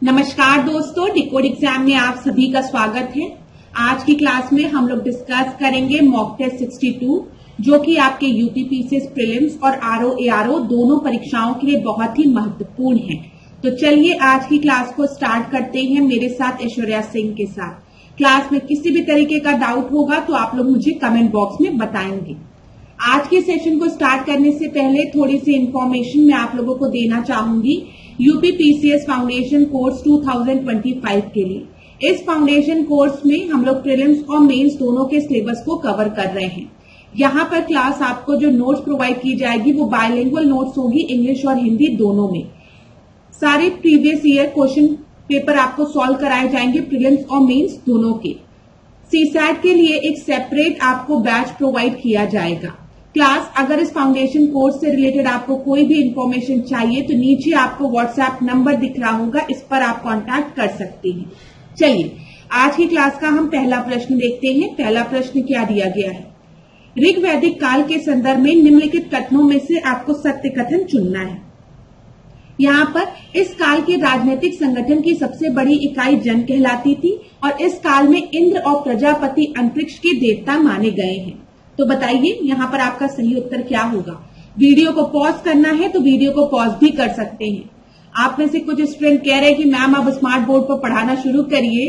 नमस्कार दोस्तों, decode exam में आप सभी का स्वागत है। आज की क्लास में हम लोग डिस्कस करेंगे मॉक टेस्ट 62 जो कि आपके यूपीपीसीएस प्रीलिम्स और आरओ एआरओ दोनों परीक्षाओं के लिए बहुत ही महत्वपूर्ण है। तो चलिए आज की क्लास को स्टार्ट करते हैं मेरे साथ ऐश्वर्या सिंह के साथ। क्लास में किसी भी तरीके का डाउट होगा तो आप लोग मुझे कमेंट बॉक्स में बताएंगे। आज के सेशन को स्टार्ट करने से पहले थोड़ी सी इंफॉर्मेशन मैं आप लोगों को देना चाहूंगी यूपीपीसीएस फाउंडेशन कोर्स 2025 के लिए। इस फाउंडेशन कोर्स में हम लोग प्रीलिम्स और मेंस दोनों के सिलेबस को कवर कर रहे हैं। यहाँ पर क्लास आपको जो नोट्स प्रोवाइड की जाएगी वो बायलिंगुअल नोट्स होगी, इंग्लिश और हिंदी दोनों में। सारे प्रीवियस ईयर क्वेश्चन पेपर आपको सॉल्व कराए जाएंगे प्रीलिम्स और मेंस दोनों के। सीसैट के लिए एक सेपरेट आपको बैच प्रोवाइड किया जाएगा। क्लास अगर इस फाउंडेशन कोर्स से रिलेटेड आपको कोई भी इंफॉर्मेशन चाहिए तो नीचे आपको व्हाट्सएप नंबर दिख रहा होगा, इस पर आप कांटेक्ट कर सकते हैं। चलिए आज की क्लास का हम पहला प्रश्न देखते हैं। पहला प्रश्न क्या दिया गया है? ऋग वैदिक काल के संदर्भ में निम्नलिखित कथनों में से आपको सत्य कथन चुनना है। यहाँ पर इस काल के राजनीतिक संगठन की सबसे बड़ी इकाई जन कहलाती थी और इस काल में इंद्र और प्रजापति अंतरिक्ष के देवता माने गए हैं। तो बताइए यहाँ पर आपका सही उत्तर क्या होगा। वीडियो को पॉज करना है तो वीडियो को पॉज भी कर सकते हैं। आप में से कुछ स्टूडेंट कह रहे हैं कि मैम अब स्मार्ट बोर्ड पर पढ़ाना शुरू करिए,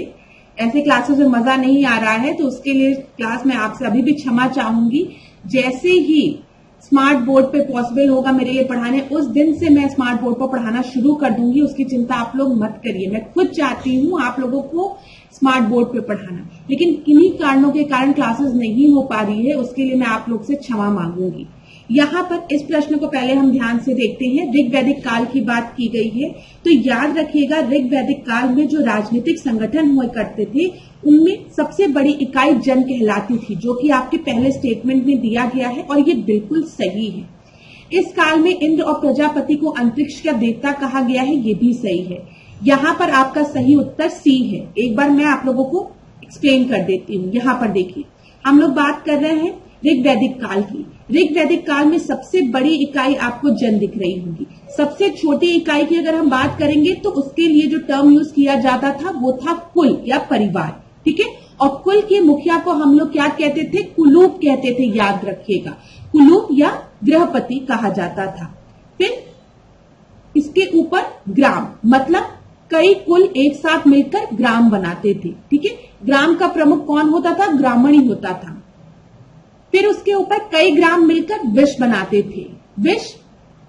ऐसे क्लासेस में मजा नहीं आ रहा है। तो उसके लिए क्लास में आपसे अभी भी क्षमा चाहूंगी। जैसे ही स्मार्ट बोर्ड पे पॉसिबल होगा मेरे लिए पढ़ाने, उस दिन से मैं स्मार्ट बोर्ड पर पढ़ाना शुरू कर दूंगी। उसकी चिंता आप लोग मत करिए। मैं खुद चाहती हूँ आप लोगों को स्मार्ट बोर्ड पे पढ़ाना, लेकिन किन्हीं कारणों के कारण क्लासेस नहीं हो पा रही है, उसके लिए मैं आप लोग से क्षमा मांगूंगी। यहाँ पर इस प्रश्न को पहले हम ध्यान से देखते हैं। ऋग वैदिक काल की बात की गई है तो याद रखिएगा ऋग वैदिक काल में जो राजनीतिक संगठन हुआ करते थे उनमें सबसे बड़ी इकाई जन कहलाती थी, जो कि आपके पहले स्टेटमेंट में दिया गया है और ये बिल्कुल सही है। इस काल में इंद्र और प्रजापति को अंतरिक्ष का देवता कहा गया है, ये भी सही है। यहाँ पर आपका सही उत्तर सी है। एक बार मैं आप लोगों को एक्सप्लेन कर देती हूँ। यहाँ पर देखिए हम लोग बात कर रहे हैं ऋग वैदिक काल की। ऋग वैदिक काल में सबसे बड़ी इकाई आपको जन दिख रही होगी। सबसे छोटी इकाई की अगर हम बात करेंगे तो उसके लिए जो टर्म यूज किया जाता था वो था कुल या परिवार, ठीक है। और कुल के मुखिया को हम लोग क्या कहते थे? कुलूप कहते थे, याद रखिएगा। कुलूप या गृहपति कहा जाता था। फिर इसके ऊपर ग्राम, मतलब कई कुल एक साथ मिलकर ग्राम बनाते थे, ठीक है। ग्राम का प्रमुख कौन होता था? ब्राह्मण ही होता था। फिर उसके ऊपर कई ग्राम मिलकर विश बनाते थे। विश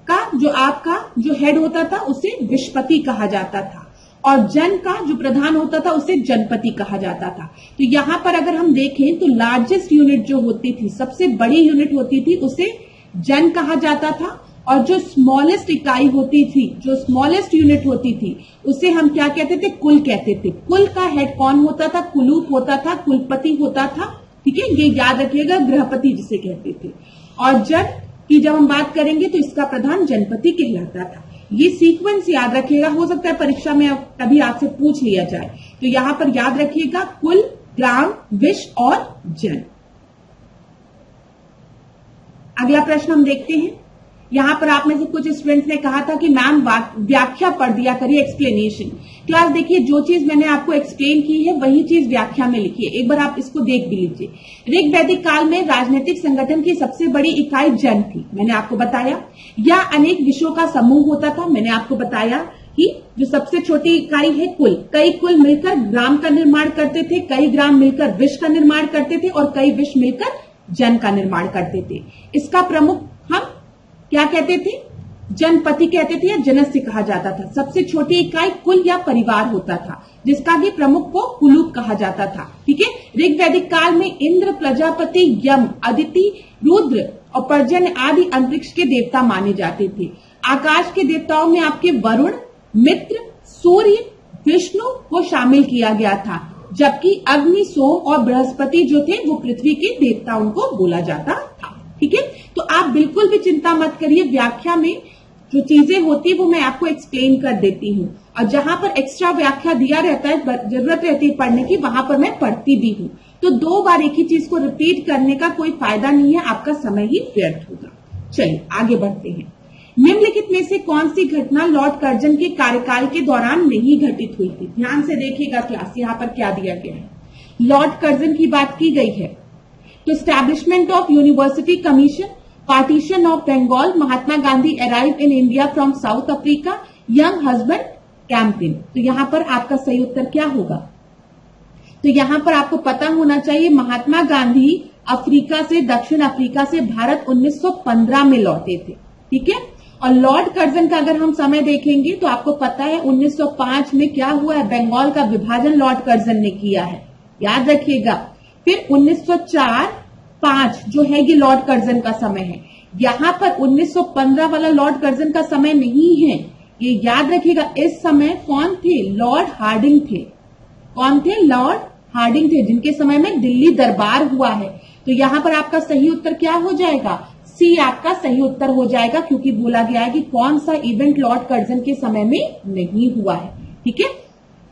का जो आपका जो हेड होता था उसे विशपति कहा जाता था और जन का जो प्रधान होता था उसे जनपति कहा जाता था। तो यहाँ पर अगर हम देखें तो लार्जेस्ट यूनिट जो होती थी, सबसे बड़ी यूनिट होती थी, उसे जन कहा जाता था और जो स्मॉलेस्ट इकाई होती थी, जो स्मॉलेस्ट यूनिट होती थी, उसे हम क्या कहते थे? कुल कहते थे। कुल का हेड कौन होता था? कुलूप होता था, कुलपति होता था, ठीक है। ये याद रखिएगा, गृहपति जिसे कहते थे। और जन की जब हम बात करेंगे तो इसका प्रधान जनपति कहलाता था। ये सीक्वेंस याद रखिएगा, हो सकता है परीक्षा में कभी आपसे पूछ लिया जाए। तो यहाँ पर याद रखिएगा कुल, ग्राम, विश और जन। अगला प्रश्न हम देखते हैं। यहाँ पर आप में से कुछ स्टूडेंट्स ने कहा था कि मैम व्याख्या पढ़ दिया करिए, एक्सप्लेनेशन। क्लास देखिए, जो चीज मैंने आपको एक्सप्लेन की है वही चीज व्याख्या में लिखी है। एक बार आप इसको देख भी लीजिए। ऋग वैदिक काल में राजनीतिक संगठन की सबसे बड़ी इकाई जन थी, मैंने आपको बताया। या अनेक विषयों का समूह होता था, मैंने आपको बताया कि जो सबसे छोटी इकाई है कुल। कई कुल मिलकर ग्राम का निर्माण करते थे, कई ग्राम मिलकर विश का निर्माण करते थे और कई विश मिलकर जन का निर्माण करते थे। इसका प्रमुख हम क्या कहते थे? जनपति कहते थे या जनस्य कहा जाता था। सबसे छोटी इकाई कुल या परिवार होता था, जिसका भी प्रमुख को कुलूप कहा जाता था, ठीक है। ऋग वैदिक काल में इंद्र, प्रजापति, यम, अदिति, रुद्र और पर्जन्य आदि अंतरिक्ष के देवता माने जाते थे। आकाश के देवताओं में आपके वरुण, मित्र, सूर्य, विष्णु को शामिल किया गया था, जबकि अग्नि, सोम और बृहस्पति जो थे वो पृथ्वी के देवताओं को बोला जाता था, ठीक है। तो आप बिल्कुल भी चिंता मत करिए, व्याख्या में जो चीजें होती है वो मैं आपको एक्सप्लेन कर देती हूँ और जहां पर एक्स्ट्रा व्याख्या दिया रहता है, जरूरत रहती है पढ़ने की, वहां पर मैं पढ़ती भी हूँ। तो 2 बार एक ही चीज को रिपीट करने का कोई फायदा नहीं है, आपका समय ही व्यर्थ होगा। चलिए आगे बढ़ते हैं। निम्नलिखित में से कौन सी घटना लॉर्ड कर्जन के कार्यकाल के दौरान नहीं घटित हुई थी? ध्यान से देखिएगा क्लास, यहाँ पर क्या दिया गया है। लॉर्ड कर्जन की बात की गई है तो establishment of university commission, partition of Bengal, Mahatma Gandhi arrive in India from South Africa, Younghusband campaign. तो यहां पर आपका सही उत्तर क्या होगा? तो यहां पर आपको पता होना चाहिए महात्मा गांधी अफ्रीका से, दक्षिण अफ्रीका से भारत 1915 में लौटे थे। ठीक है, और लॉर्ड कर्जन का अगर हम समय देखेंगे तो आपको पता है 1905 में क्या हुआ है, बंगाल का विभाजन लॉर्ड कर्जन ने किया है, याद रखिएगा। फिर 1904-05 जो है ये लॉर्ड कर्जन का समय है। यहां पर 1915 वाला लॉर्ड कर्जन का समय नहीं है, ये याद रखिएगा। इस समय कौन थे? लॉर्ड हार्डिंग थे। कौन थे? लॉर्ड हार्डिंग थे, जिनके समय में दिल्ली दरबार हुआ है। तो यहां पर आपका सही उत्तर क्या हो जाएगा? सी आपका सही उत्तर हो जाएगा, क्योंकि बोला गया है कि कौन सा इवेंट लॉर्ड कर्जन के समय में नहीं हुआ है। ठीक है,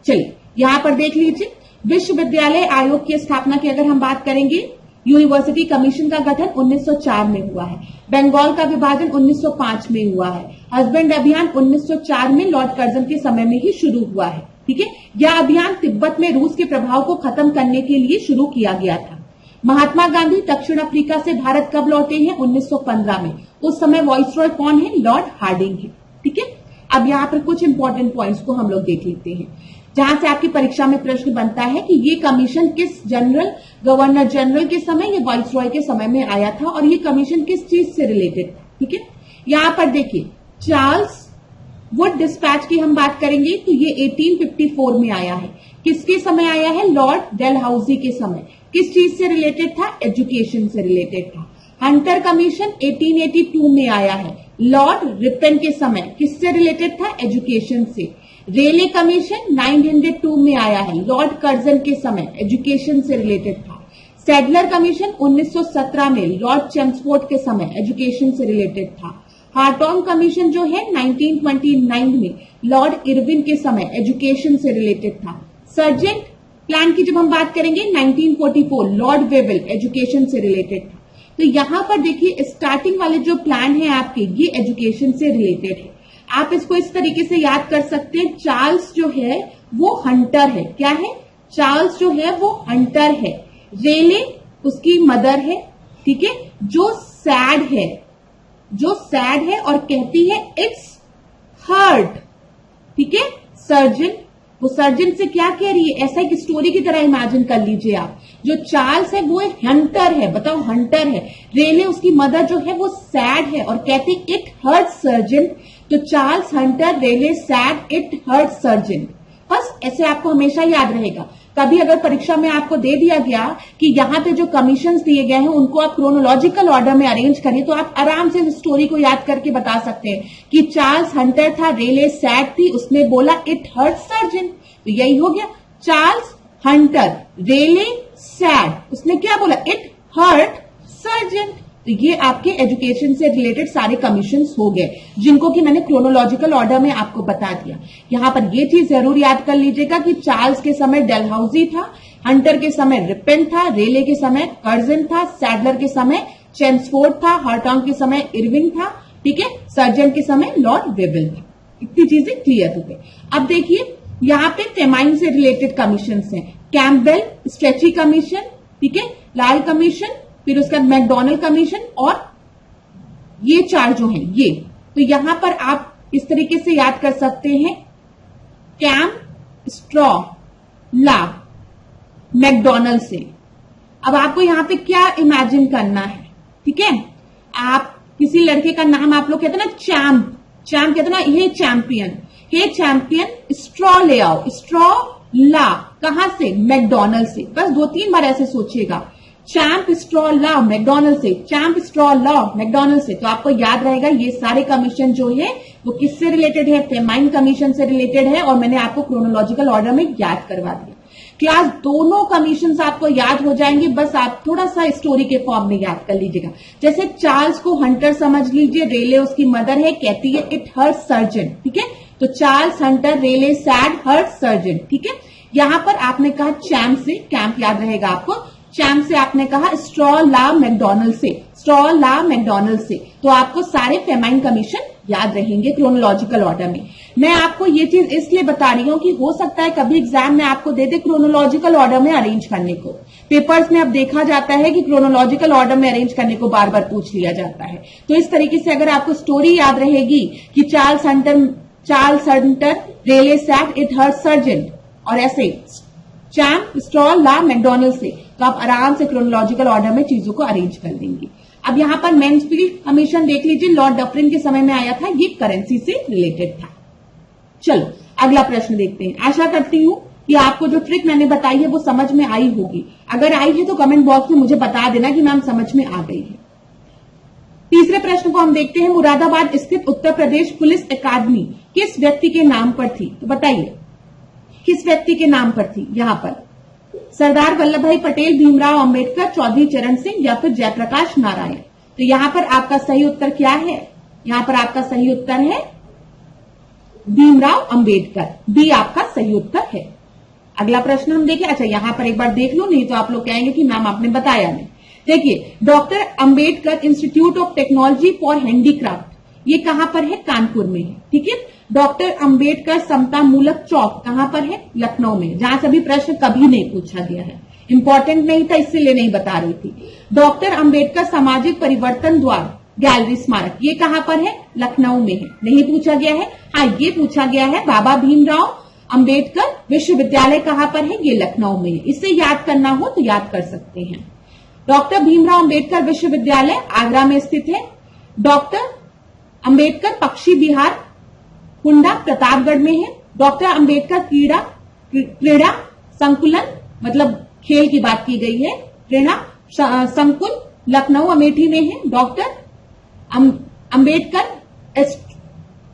चलिए यहां पर देख लीजिए। विश्वविद्यालय आयोग की स्थापना की अगर हम बात करेंगे, यूनिवर्सिटी कमीशन का गठन 1904 में हुआ है, बंगाल का विभाजन 1905 में हुआ है, हस्बैंड अभियान 1904 में लॉर्ड कर्जन के समय में ही शुरू हुआ है। ठीक है, यह अभियान तिब्बत में रूस के प्रभाव को खत्म करने के लिए शुरू किया गया था। महात्मा गांधी दक्षिण अफ्रीका से भारत कब लौटे हैं? 1915 में। उस समय वाइसरॉय कौन है? लॉर्ड हार्डिंग है। ठीक है, अब यहाँ पर कुछ इंपॉर्टेंट पॉइंट्स को हम लोग देख लेते हैं, जहां से आपकी परीक्षा में प्रश्न बनता है कि ये कमीशन किस जनरल, गवर्नर जनरल के समय या वाइसरॉय के समय में आया था, और ये कमीशन किस चीज से रिलेटेड था। ठीक है, यहां पर देखिए चार्ल्स वुड डिस्पैच की हम बात करेंगे तो ये 1854 में आया है। किसके समय आया है? लॉर्ड डेलहाउसी के समय। किस चीज से रिलेटेड था? एजुकेशन से रिलेटेड था। हंटर कमीशन 1882 में आया है, लॉर्ड रिपन के समय। किससे रिलेटेड था? एजुकेशन से। रेले कमीशन 902 में आया है, लॉर्ड कर्जन के समय, एजुकेशन से रिलेटेड था। सैडलर कमीशन 1917 में, लॉर्ड चेम्सफोर्ड के समय, एजुकेशन से रिलेटेड था। हार्टॉन कमीशन जो है 1929 में, लॉर्ड इरविन के समय, एजुकेशन से रिलेटेड था। सर्जेंट प्लान की जब हम बात करेंगे 1944, लॉर्ड वेवल, एजुकेशन से रिलेटेड था। तो यहां पर देखिए स्टार्टिंग वाले जो प्लान है आपके, ये एजुकेशन से रिलेटेड है। आप इसको इस तरीके से याद कर सकते हैं, चार्ल्स जो है वो हंटर है। क्या है? चार्ल्स जो है वो हंटर है। रेले उसकी मदर है। ठीक है, जो सैड है, जो सैड है और कहती है इट्स हर्ट। ठीक है, सर्जन, वो सर्जन से क्या कह रही है? ऐसा एक स्टोरी की तरह इमेजिन कर लीजिए आप। जो चार्ल्स है वो एक हंटर है, बताओ हंटर है। रेले उसकी मदर जो है वो सैड है और कहती इट हर्ट सर्जन। तो Charles Hunter, Raleigh said, it hurt surgeon. बस ऐसे आपको हमेशा याद रहेगा। कभी अगर परीक्षा में आपको दे दिया गया कि यहाँ पे जो कमीशंस दिए गए हैं उनको आप क्रोनोलॉजिकल ऑर्डर में अरेंज करें, तो आप आराम से इस स्टोरी को याद करके बता सकते हैं कि चार्ल्स हंटर था, रेले सैड थी, उसने बोला इट हर्ट सर्जन। तो यही हो गया, चार्ल्स हंटर, रेले सैड, उसने क्या बोला? It hurt surgeon. तो ये आपके एजुकेशन से रिलेटेड सारे कमीशंस हो गए, जिनको कि मैंने क्रोनोलॉजिकल ऑर्डर में आपको बता दिया। यहां पर ये चीज जरूर याद कर लीजिएगा कि चार्ल्स के समय डेलहाउसी था, हंटर के समय रिपेन था, रेले के समय कर्जन था, सैडलर के समय चेम्सफोर्ड था, हार्टॉन्ग के समय इरविन था। ठीक है, सर्जन के समय लॉर्ड वेवल था। इतनी चीजें क्लियर हो गई। अब देखिए यहाँ पे फेमाइन से रिलेटेड कमीशन हैं, कैम्पबेल, स्ट्रेची कमीशन, ठीक है, लाल कमीशन, फिर उसका मैकडोनल्ड कमीशन, और ये चार जो हैं ये। तो यहां पर आप इस तरीके से याद कर सकते हैं, कैम्प, स्ट्रॉ, ला, मैकडोनल्ड से। अब आपको यहां पे क्या इमेजिन करना है? ठीक है, आप किसी लड़के का नाम आप लोग कहते हैं ना चैम्प, चैम्प कहते ना, हे चैंपियन, हे चैंपियन, स्ट्रॉ ले आओ, स्ट्रॉ ला, कहां से? मैकडोनल्ड से। बस 2-3 बार ऐसे सोचिएगा, चैम्प स्ट्रॉ ला मैकडोनल्ड से, चैम्प स्ट्रॉ ला मैकडोनल्ड से। तो आपको याद रहेगा ये सारे कमीशन जो है वो किससे रिलेटेड है? फेमाइन कमीशन से रिलेटेड है, और मैंने आपको क्रोनोलॉजिकल ऑर्डर में याद करवा दिया। क्लास दोनों कमीशन आपको याद हो जाएंगे, बस आप थोड़ा सा स्टोरी के फॉर्म में याद कर लीजिएगा। जैसे चार्ल्स को हंटर समझ लीजिए, रेले उसकी मदर है, कहती है इट हर्ट सर्जन। ठीक है, तो Charles Hunter, Raleigh sad, hurt surgeon. ठीक है, यहां पर आपने कहा चैम्प से, कैंप याद रहेगा आपको, चैम्प से आपने कहा स्ट्रॉ ला मैकडोनल्ड से, स्ट्रॉ ला मैकडोनल्ड से। तो आपको सारे फेमाइन कमीशन याद रहेंगे क्रोनोलॉजिकल ऑर्डर में। मैं आपको ये चीज इसलिए बता रही हूँ कि हो सकता है कभी एग्जाम में आपको दे दे क्रोनोलॉजिकल ऑर्डर में अरेंज करने को। पेपर्स में अब देखा जाता है कि क्रोनोलॉजिकल ऑर्डर में अरेंज करने को बार बार पूछ लिया जाता है। तो इस तरीके से अगर आपको स्टोरी याद रहेगी कि Charles Hunter Raleigh sat it her sergeant और ऐसे चैम्प स्ट्रॉल ला मैकडोनल्ड से, तो आप आराम से क्रोनोलॉजिकल ऑर्डर में चीजों को अरेंज कर देंगे। अब यहां पर मैन्सफील्ड कमीशन देख लीजिए, लॉर्ड डफरिन के समय में आया था, ये करेंसी से रिलेटेड था। चलो अगला प्रश्न देखते हैं। आशा करती हूं कि आपको जो ट्रिक मैंने बताई है वो समझ में आई होगी। अगर आई है तो कमेंट बॉक्स में मुझे बता देना कि मैम समझ में आ गई है। तीसरे प्रश्न को हम देखते हैं। मुरादाबाद स्थित उत्तर प्रदेश पुलिस अकादमी किस व्यक्ति के नाम पर थी? तो बताइए किस व्यक्ति के नाम पर थी? यहां पर सरदार वल्लभ भाई पटेल, भीमराव अंबेडकर, चौधरी चरण सिंह या फिर जयप्रकाश नारायण। तो यहां पर आपका सही उत्तर क्या है? यहां पर आपका सही उत्तर है भीमराव अंबेडकर। बी आपका सही उत्तर है। अगला प्रश्न हम देखें। अच्छा यहां पर एक बार देख लो, नहीं तो आप लोग कहेंगे कि मैम आपने बताया नहीं। देखिए doctor Ambedkar institute of technology for handicraft, ये कहां पर है? कानपुर में है। ठीक है। डॉक्टर अंबेडकर समता मूलक चौक कहां पर है? लखनऊ में, जहां से भी प्रश्न कभी नहीं पूछा गया है, इंपॉर्टेंट नहीं था इसलिए नहीं बता रही थी। डॉक्टर अंबेडकर सामाजिक परिवर्तन द्वार गैलरी स्मारक, ये कहां पर है? लखनऊ में है, नहीं पूछा गया है। हाँ ये पूछा गया है बाबा भीमराव अंबेडकर विश्वविद्यालय कहां पर है? ये लखनऊ में है। इसे याद करना हो तो याद कर सकते हैं। डॉक्टर भीमराव अंबेडकर विश्वविद्यालय आगरा में स्थित है। डॉक्टर अंबेडकर पक्षी विहार कुंडा प्रतापगढ़ में है। डॉक्टर अंबेडकर क्रीड़ा संकुलन, मतलब खेल की बात की गई है, क्रीड़ा संकुल लखनऊ अमेठी में है। Doctor Ambedkar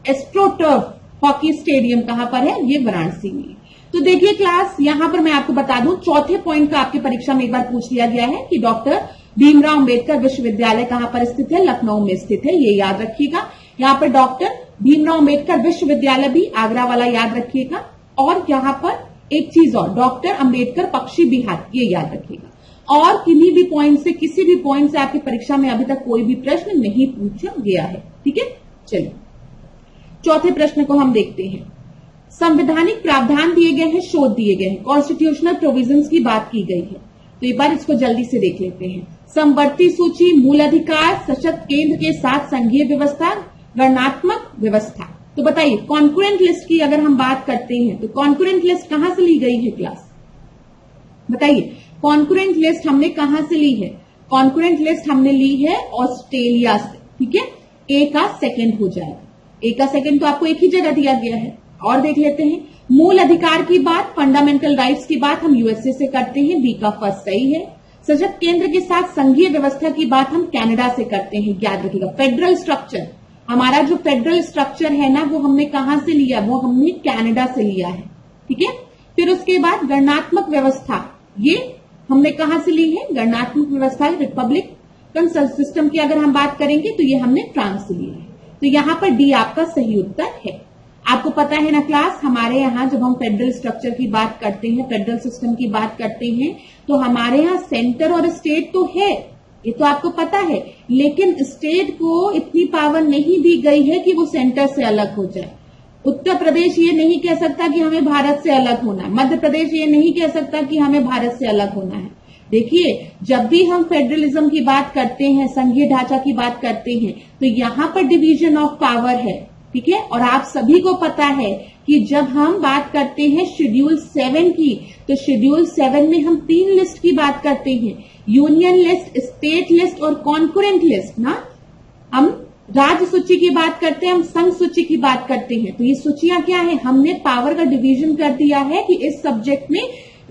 astroturf hockey stadium कहां पर है? ये वाराणसी में। तो देखिए क्लास, यहां पर मैं आपको बता दूं, चौथे पॉइंट का आपकी परीक्षा में एक बार पूछ लिया गया है कि डॉक्टर भीमराव अंबेडकर विश्वविद्यालय कहां पर स्थित है? लखनऊ में स्थित है, ये याद रखिएगा। यहां पर डॉक्टर भीमराव अंबेडकर विश्वविद्यालय भी आगरा वाला याद रखिएगा। और यहां पर एक चीज और, डॉक्टर अंबेडकर पक्षी विहार, ये याद रखिएगा। और किन्हीं भी पॉइंट से, किसी भी पॉइंट से आपकी परीक्षा में अभी तक कोई भी प्रश्न नहीं पूछा गया है। ठीक है। चलिए चौथे प्रश्न को हम देखते हैं। संवैधानिक प्रावधान दिए गए हैं, शोध दिए गए हैं, कॉन्स्टिट्यूशनल प्रोविजंस की बात की गई है। तो एक बार इसको जल्दी से देख लेते हैं। समवर्ती सूची, मूल अधिकार, सशक्त केंद्र के साथ संघीय व्यवस्था, गणनात्मक व्यवस्था। तो बताइए कॉन्करेंट लिस्ट की अगर हम बात करते हैं तो कॉन्करेंट लिस्ट कहां से ली गई है क्लास? बताइए कॉन्करेंट लिस्ट हमने कहां से ली है? कॉन्करेंट लिस्ट हमने ली है ऑस्ट्रेलिया से। ठीक है। ए का सेकंड हो जाएगा। ए का सेकंड तो आपको एक ही जगह दिया गया है। और देख लेते हैं। मूल अधिकार की बात, फंडामेंटल राइट्स की बात हम यूएसए से करते हैं, बी का फर्स्ट सही है। सशक्त केंद्र के साथ संघीय व्यवस्था की बात हम कनाडा से करते हैं, याद रखिएगा। फेडरल स्ट्रक्चर, हमारा जो फेडरल स्ट्रक्चर है ना, वो हमने कहां से लिया? वो हमने कनाडा से लिया है। ठीक है। फिर उसके बाद गणनात्मक व्यवस्था, ये हमने कहां से ली है? गणनात्मक व्यवस्था रिपब्लिकन सिस्टम की अगर हम बात करेंगे तो ये हमने फ्रांस से लिया है। तो यहां पर डी आपका सही उत्तर है। आपको पता है ना क्लास, हमारे यहाँ जब हम फेडरल स्ट्रक्चर की बात करते हैं, फेडरल सिस्टम की बात करते हैं, तो हमारे यहाँ सेंटर और स्टेट तो है, ये तो आपको पता है, लेकिन स्टेट को इतनी पावर नहीं दी गई है कि वो सेंटर से अलग हो जाए। उत्तर प्रदेश ये नहीं कह सकता कि हमें भारत से अलग होना है, मध्य प्रदेश ये नहीं कह सकता कि हमें भारत से अलग होना है। देखिए जब भी हम फेडरलिज्म की बात करते हैं, संघीय ढांचा की बात करते हैं, तो यहाँ पर डिवीजन ऑफ पावर है। ठीक है। और आप सभी को पता है कि जब हम बात करते हैं शेड्यूल 7 की, तो शेड्यूल 7 में हम 3 लिस्ट की बात करते हैं, यूनियन लिस्ट, स्टेट लिस्ट और कॉन्करेंट लिस्ट ना। हम राज्य सूची की बात करते हैं, हम संघ सूची की बात करते हैं। तो ये सूचियां क्या है? हमने पावर का डिवीजन कर दिया है कि इस सब्जेक्ट में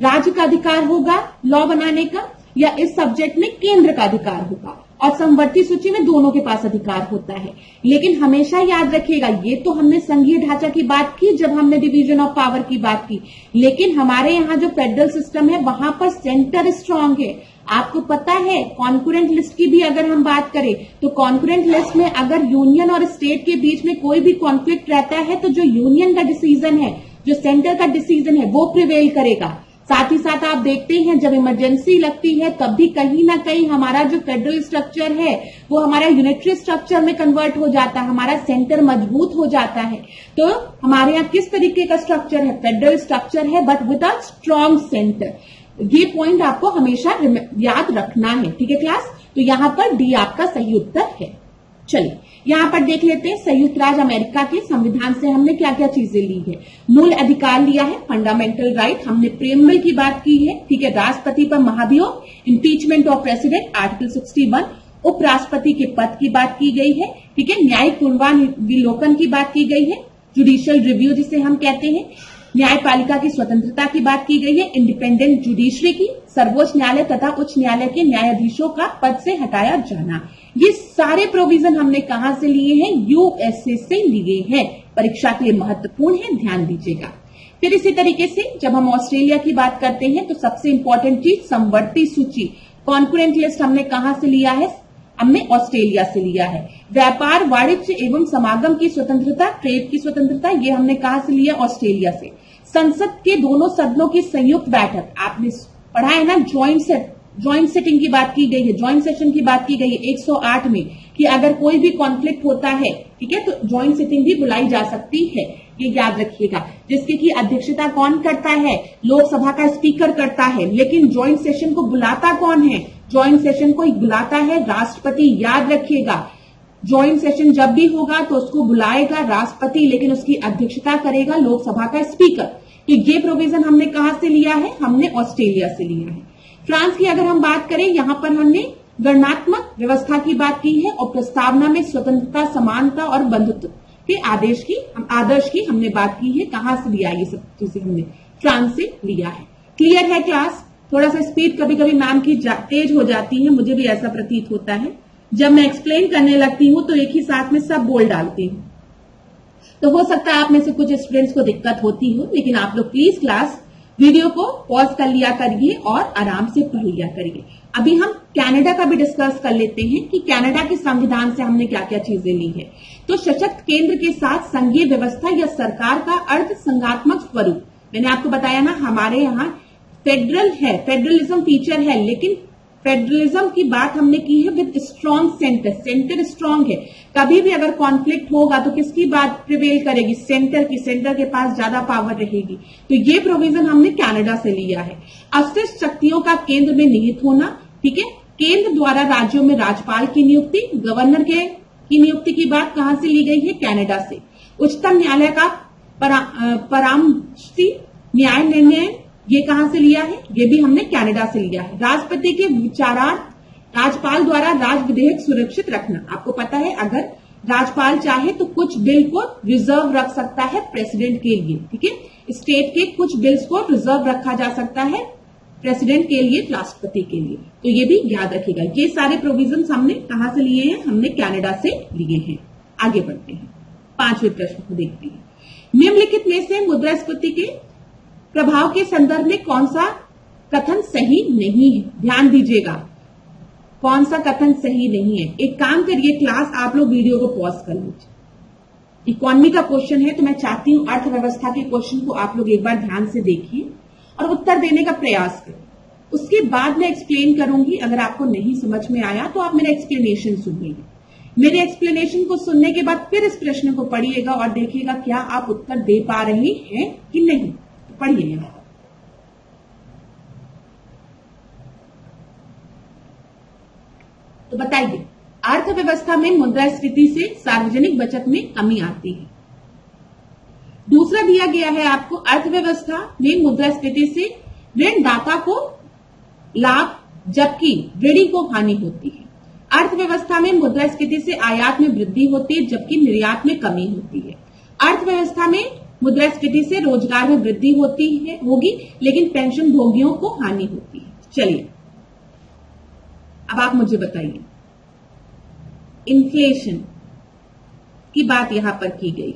राज्य का अधिकार होगा लॉ बनाने का, या इस सब्जेक्ट में केंद्र का अधिकार होगा। और समवर्ती सूची में दोनों के पास अधिकार होता है। लेकिन हमेशा याद रखिएगा, ये तो हमने संघीय ढांचा की बात की जब हमने डिवीजन ऑफ पावर की बात की, लेकिन हमारे यहाँ जो फेडरल सिस्टम है वहां पर सेंटर स्ट्रांग है। आपको पता है कॉन्करेंट लिस्ट की भी अगर हम बात करें तो कॉन्करेंट लिस्ट में अगर यूनियन और स्टेट के बीच में कोई भी कॉन्फ्लिक्ट रहता है तो जो यूनियन का डिसीजन है, जो सेंटर का डिसीजन है, वो प्रिवेल करेगा। साथ ही साथ आप देखते हैं जब इमरजेंसी लगती है तब भी कहीं ना कहीं हमारा जो फेडरल स्ट्रक्चर है वो हमारा यूनिटरी स्ट्रक्चर में कन्वर्ट हो जाता है, हमारा सेंटर मजबूत हो जाता है। तो हमारे यहाँ किस तरीके का स्ट्रक्चर है? फेडरल स्ट्रक्चर है but with a strong centre. ये पॉइंट आपको हमेशा याद रखना है, ठीक है क्लास। तो यहाँ पर डी आपका सही उत्तर है। चलिए यहाँ पर देख लेते हैं संयुक्त राज्य अमेरिका के संविधान से हमने क्या क्या चीजें ली है। मूल अधिकार लिया है, फंडामेंटल राइट, हमने प्रेमबल की बात की है, ठीक है। राष्ट्रपति पर महाभियोग, इम्पीचमेंट ऑफ प्रेसिडेंट, आर्टिकल 61, उपराष्ट्रपति के पद की बात की गई है, ठीक है। न्यायिक पूर्वाविलोकन की बात की गई है, जुडिशियल रिव्यू जिसे हम कहते हैं, न्यायपालिका की स्वतंत्रता की बात की गई है, इंडिपेंडेंट जुडिशरी की, सर्वोच्च न्यायालय तथा उच्च न्यायालय के न्यायाधीशों का पद से हटाया जाना। ये सारे प्रोविजन हमने कहां से लिए हैं? यूएसए से लिए हैं। परीक्षा के लिए महत्वपूर्ण है, ध्यान दीजिएगा। फिर इसी तरीके से जब हम ऑस्ट्रेलिया की बात करते हैं तो सबसे इंपॉर्टेंट चीज समवर्ती सूची, कॉन्करेंट लिस्ट हमने कहां से लिया है? हमने ऑस्ट्रेलिया से लिया है। व्यापार, वाणिज्य एवं समागम की स्वतंत्रता, ट्रेड की स्वतंत्रता, ये हमने कहां से लिया? ऑस्ट्रेलिया से। संसद के दोनों सदनों की संयुक्त बैठक, आपने पढ़ा है ना, ज्वाइंट सिटिंग की बात की गई है, ज्वाइंट सेशन की बात की गई है 108 में कि अगर कोई भी कॉन्फ्लिक्ट होता है, ठीक है, तो ज्वाइंट सिटिंग भी बुलाई जा सकती है, ये याद रखिएगा। जिसकी की अध्यक्षता कौन करता है? लोकसभा का स्पीकर करता है। लेकिन ज्वाइंट सेशन को बुलाता कौन है? ज्वाइंट सेशन को बुलाता है राष्ट्रपति, याद रखिएगा। ज्वाइंट सेशन जब भी होगा तो उसको बुलाएगा राष्ट्रपति, लेकिन उसकी अध्यक्षता करेगा लोकसभा का स्पीकर। तो ये प्रोविजन हमने कहां से लिया है? हमने ऑस्ट्रेलिया से लिया है। फ्रांस की अगर हम बात करें, यहां पर हमने गणनात्मक व्यवस्था की बात की है और प्रस्तावना में स्वतंत्रता, समानता और बंधुत्व के आदर्श की हमने बात की है। कहां से लिया? ये सब चीजें हमने फ्रांस से लिया है। क्लियर है क्लास? थोड़ा सा स्पीड कभी कभी मैम की तेज हो जाती है, मुझे भी ऐसा प्रतीत होता है। जब मैं एक्सप्लेन करने लगती हूं तो एक ही साथ में सब बोल डालती हूं, तो हो सकता है आप में से कुछ स्टूडेंट्स को दिक्कत होती हो। लेकिन आप लोग प्लीज क्लास वीडियो को पॉज कर लिया करिए और आराम से पढ़ लिया करिए। अभी हम कनाडा का भी डिस्कस कर लेते हैं कि कनाडा के संविधान से हमने क्या क्या चीजें ली है। तो सशक्त केंद्र के साथ संघीय व्यवस्था या सरकार का अर्थ संघात्मक स्वरूप, मैंने आपको बताया ना, हमारे यहाँ फेडरल है, फेडरलिज्म फीचर है, लेकिन फेडरलिज्म की बात हमने की है with strong centre, centre strong है। कभी भी अगर कॉन्फ्लिक्ट होगा तो किसकी बात प्रिवेल करेगी? सेंटर की, सेंटर के पास ज्यादा पावर रहेगी। तो ये प्रोविजन हमने कनाडा से लिया है। अवशिष्ट शक्तियों का केंद्र में निहित होना, ठीक है। केंद्र द्वारा राज्यों में राज्यपाल की नियुक्ति, गवर्नर की नियुक्ति की बात कहां से ली गई है? कनाडा से। उच्चतम न्यायालय का परामर्शी न्याय निर्णय, ये कहां से लिया है? ये भी हमने कनाडा से लिया है। राष्ट्रपति के विचारार्थ राज्यपाल द्वारा राज विधेयक सुरक्षित रखना, आपको पता है अगर राज्यपाल चाहे तो कुछ बिल को रिजर्व रख सकता है प्रेसिडेंट के लिए, ठीक है। स्टेट के कुछ बिल्स को रिजर्व रखा जा सकता है प्रेसिडेंट के लिए, राष्ट्रपति के लिए। तो ये भी याद रखिएगा। ये सारे प्रोविजन हमने कहां से लिए हैं? हमने कनाडा से लिए हैं। आगे बढ़ते हैं, 5वें प्रश्न को देखते हैं। निम्नलिखित में से मुद्रास्फीति के प्रभाव के संदर्भ में कौन सा कथन सही नहीं है? ध्यान दीजिएगा, कौन सा कथन सही नहीं है। एक काम करिए क्लास, आप लोग वीडियो को पॉज कर लीजिए। इकोनॉमी का क्वेश्चन है तो मैं चाहती हूं अर्थव्यवस्था के क्वेश्चन को आप लोग एक बार ध्यान से देखिए और उत्तर देने का प्रयास करें। उसके बाद मैं एक्सप्लेन करूंगी। अगर आपको नहीं समझ में आया तो आप मेरा एक्सप्लेनेशन सुनिएगा। मेरे एक्सप्लेनेशन को सुनने के बाद फिर इस प्रश्न को पढ़िएगा और देखिएगा क्या आप उत्तर दे पा रहे हैं कि नहीं। तो पढ़िए यहां। तो बताइए, अर्थव्यवस्था में मुद्रास्फीति से सार्वजनिक बचत में कमी आती है। दूसरा दिया गया है आपको, अर्थव्यवस्था में मुद्रास्फीति से ऋणदाता को लाभ जबकि ऋणी को हानि होती है। अर्थव्यवस्था में मुद्रास्फीति से आयात में वृद्धि होती है जबकि निर्यात में कमी होती है। अर्थव्यवस्था में मुद्रास्फीति से रोजगार में वृद्धि होगी लेकिन पेंशन भोगियों को हानि होती है। चलिए अब आप मुझे बताइए, इन्फ्लेशन की बात यहां पर की गई।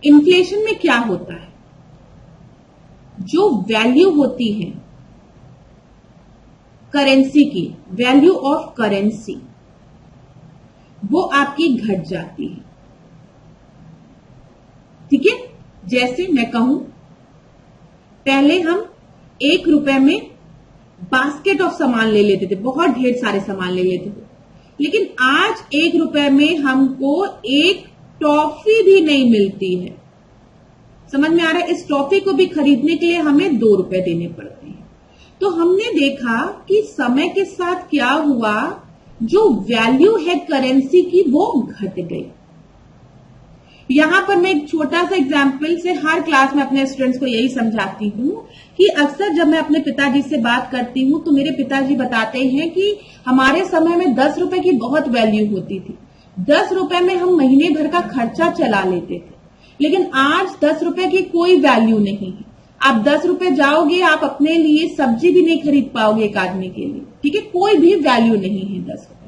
इन्फ्लेशन में क्या होता है? जो वैल्यू होती है करेंसी की, वैल्यू ऑफ करेंसी, वो आपकी घट जाती है। ठीक है, जैसे मैं कहूं पहले हम ₹1 में बास्केट ऑफ सामान ले लेते थे, बहुत ढेर सारे सामान ले लेते थे। लेकिन आज ₹1 में हमको एक टॉफी भी नहीं मिलती है। समझ में आ रहा है? इस टॉफी को भी खरीदने के लिए हमें ₹2 देने पड़ते हैं। तो हमने देखा कि समय के साथ क्या हुआ, जो वैल्यू है करेंसी की वो घट गई। यहां पर मैं एक छोटा सा एग्जाम्पल से हर क्लास में अपने स्टूडेंट्स को यही समझाती हूं कि अक्सर जब मैं अपने पिताजी से बात करती हूं तो मेरे पिताजी बताते हैं कि हमारे समय में ₹10 की बहुत वैल्यू होती थी। ₹10 में हम महीने भर का खर्चा चला लेते थे। लेकिन आज ₹10 की कोई वैल्यू नहीं है। आप ₹10 जाओगे, आप अपने लिए सब्जी भी नहीं खरीद पाओगे एक आदमी के लिए। ठीक है, कोई भी वैल्यू नहीं है ₹10 की।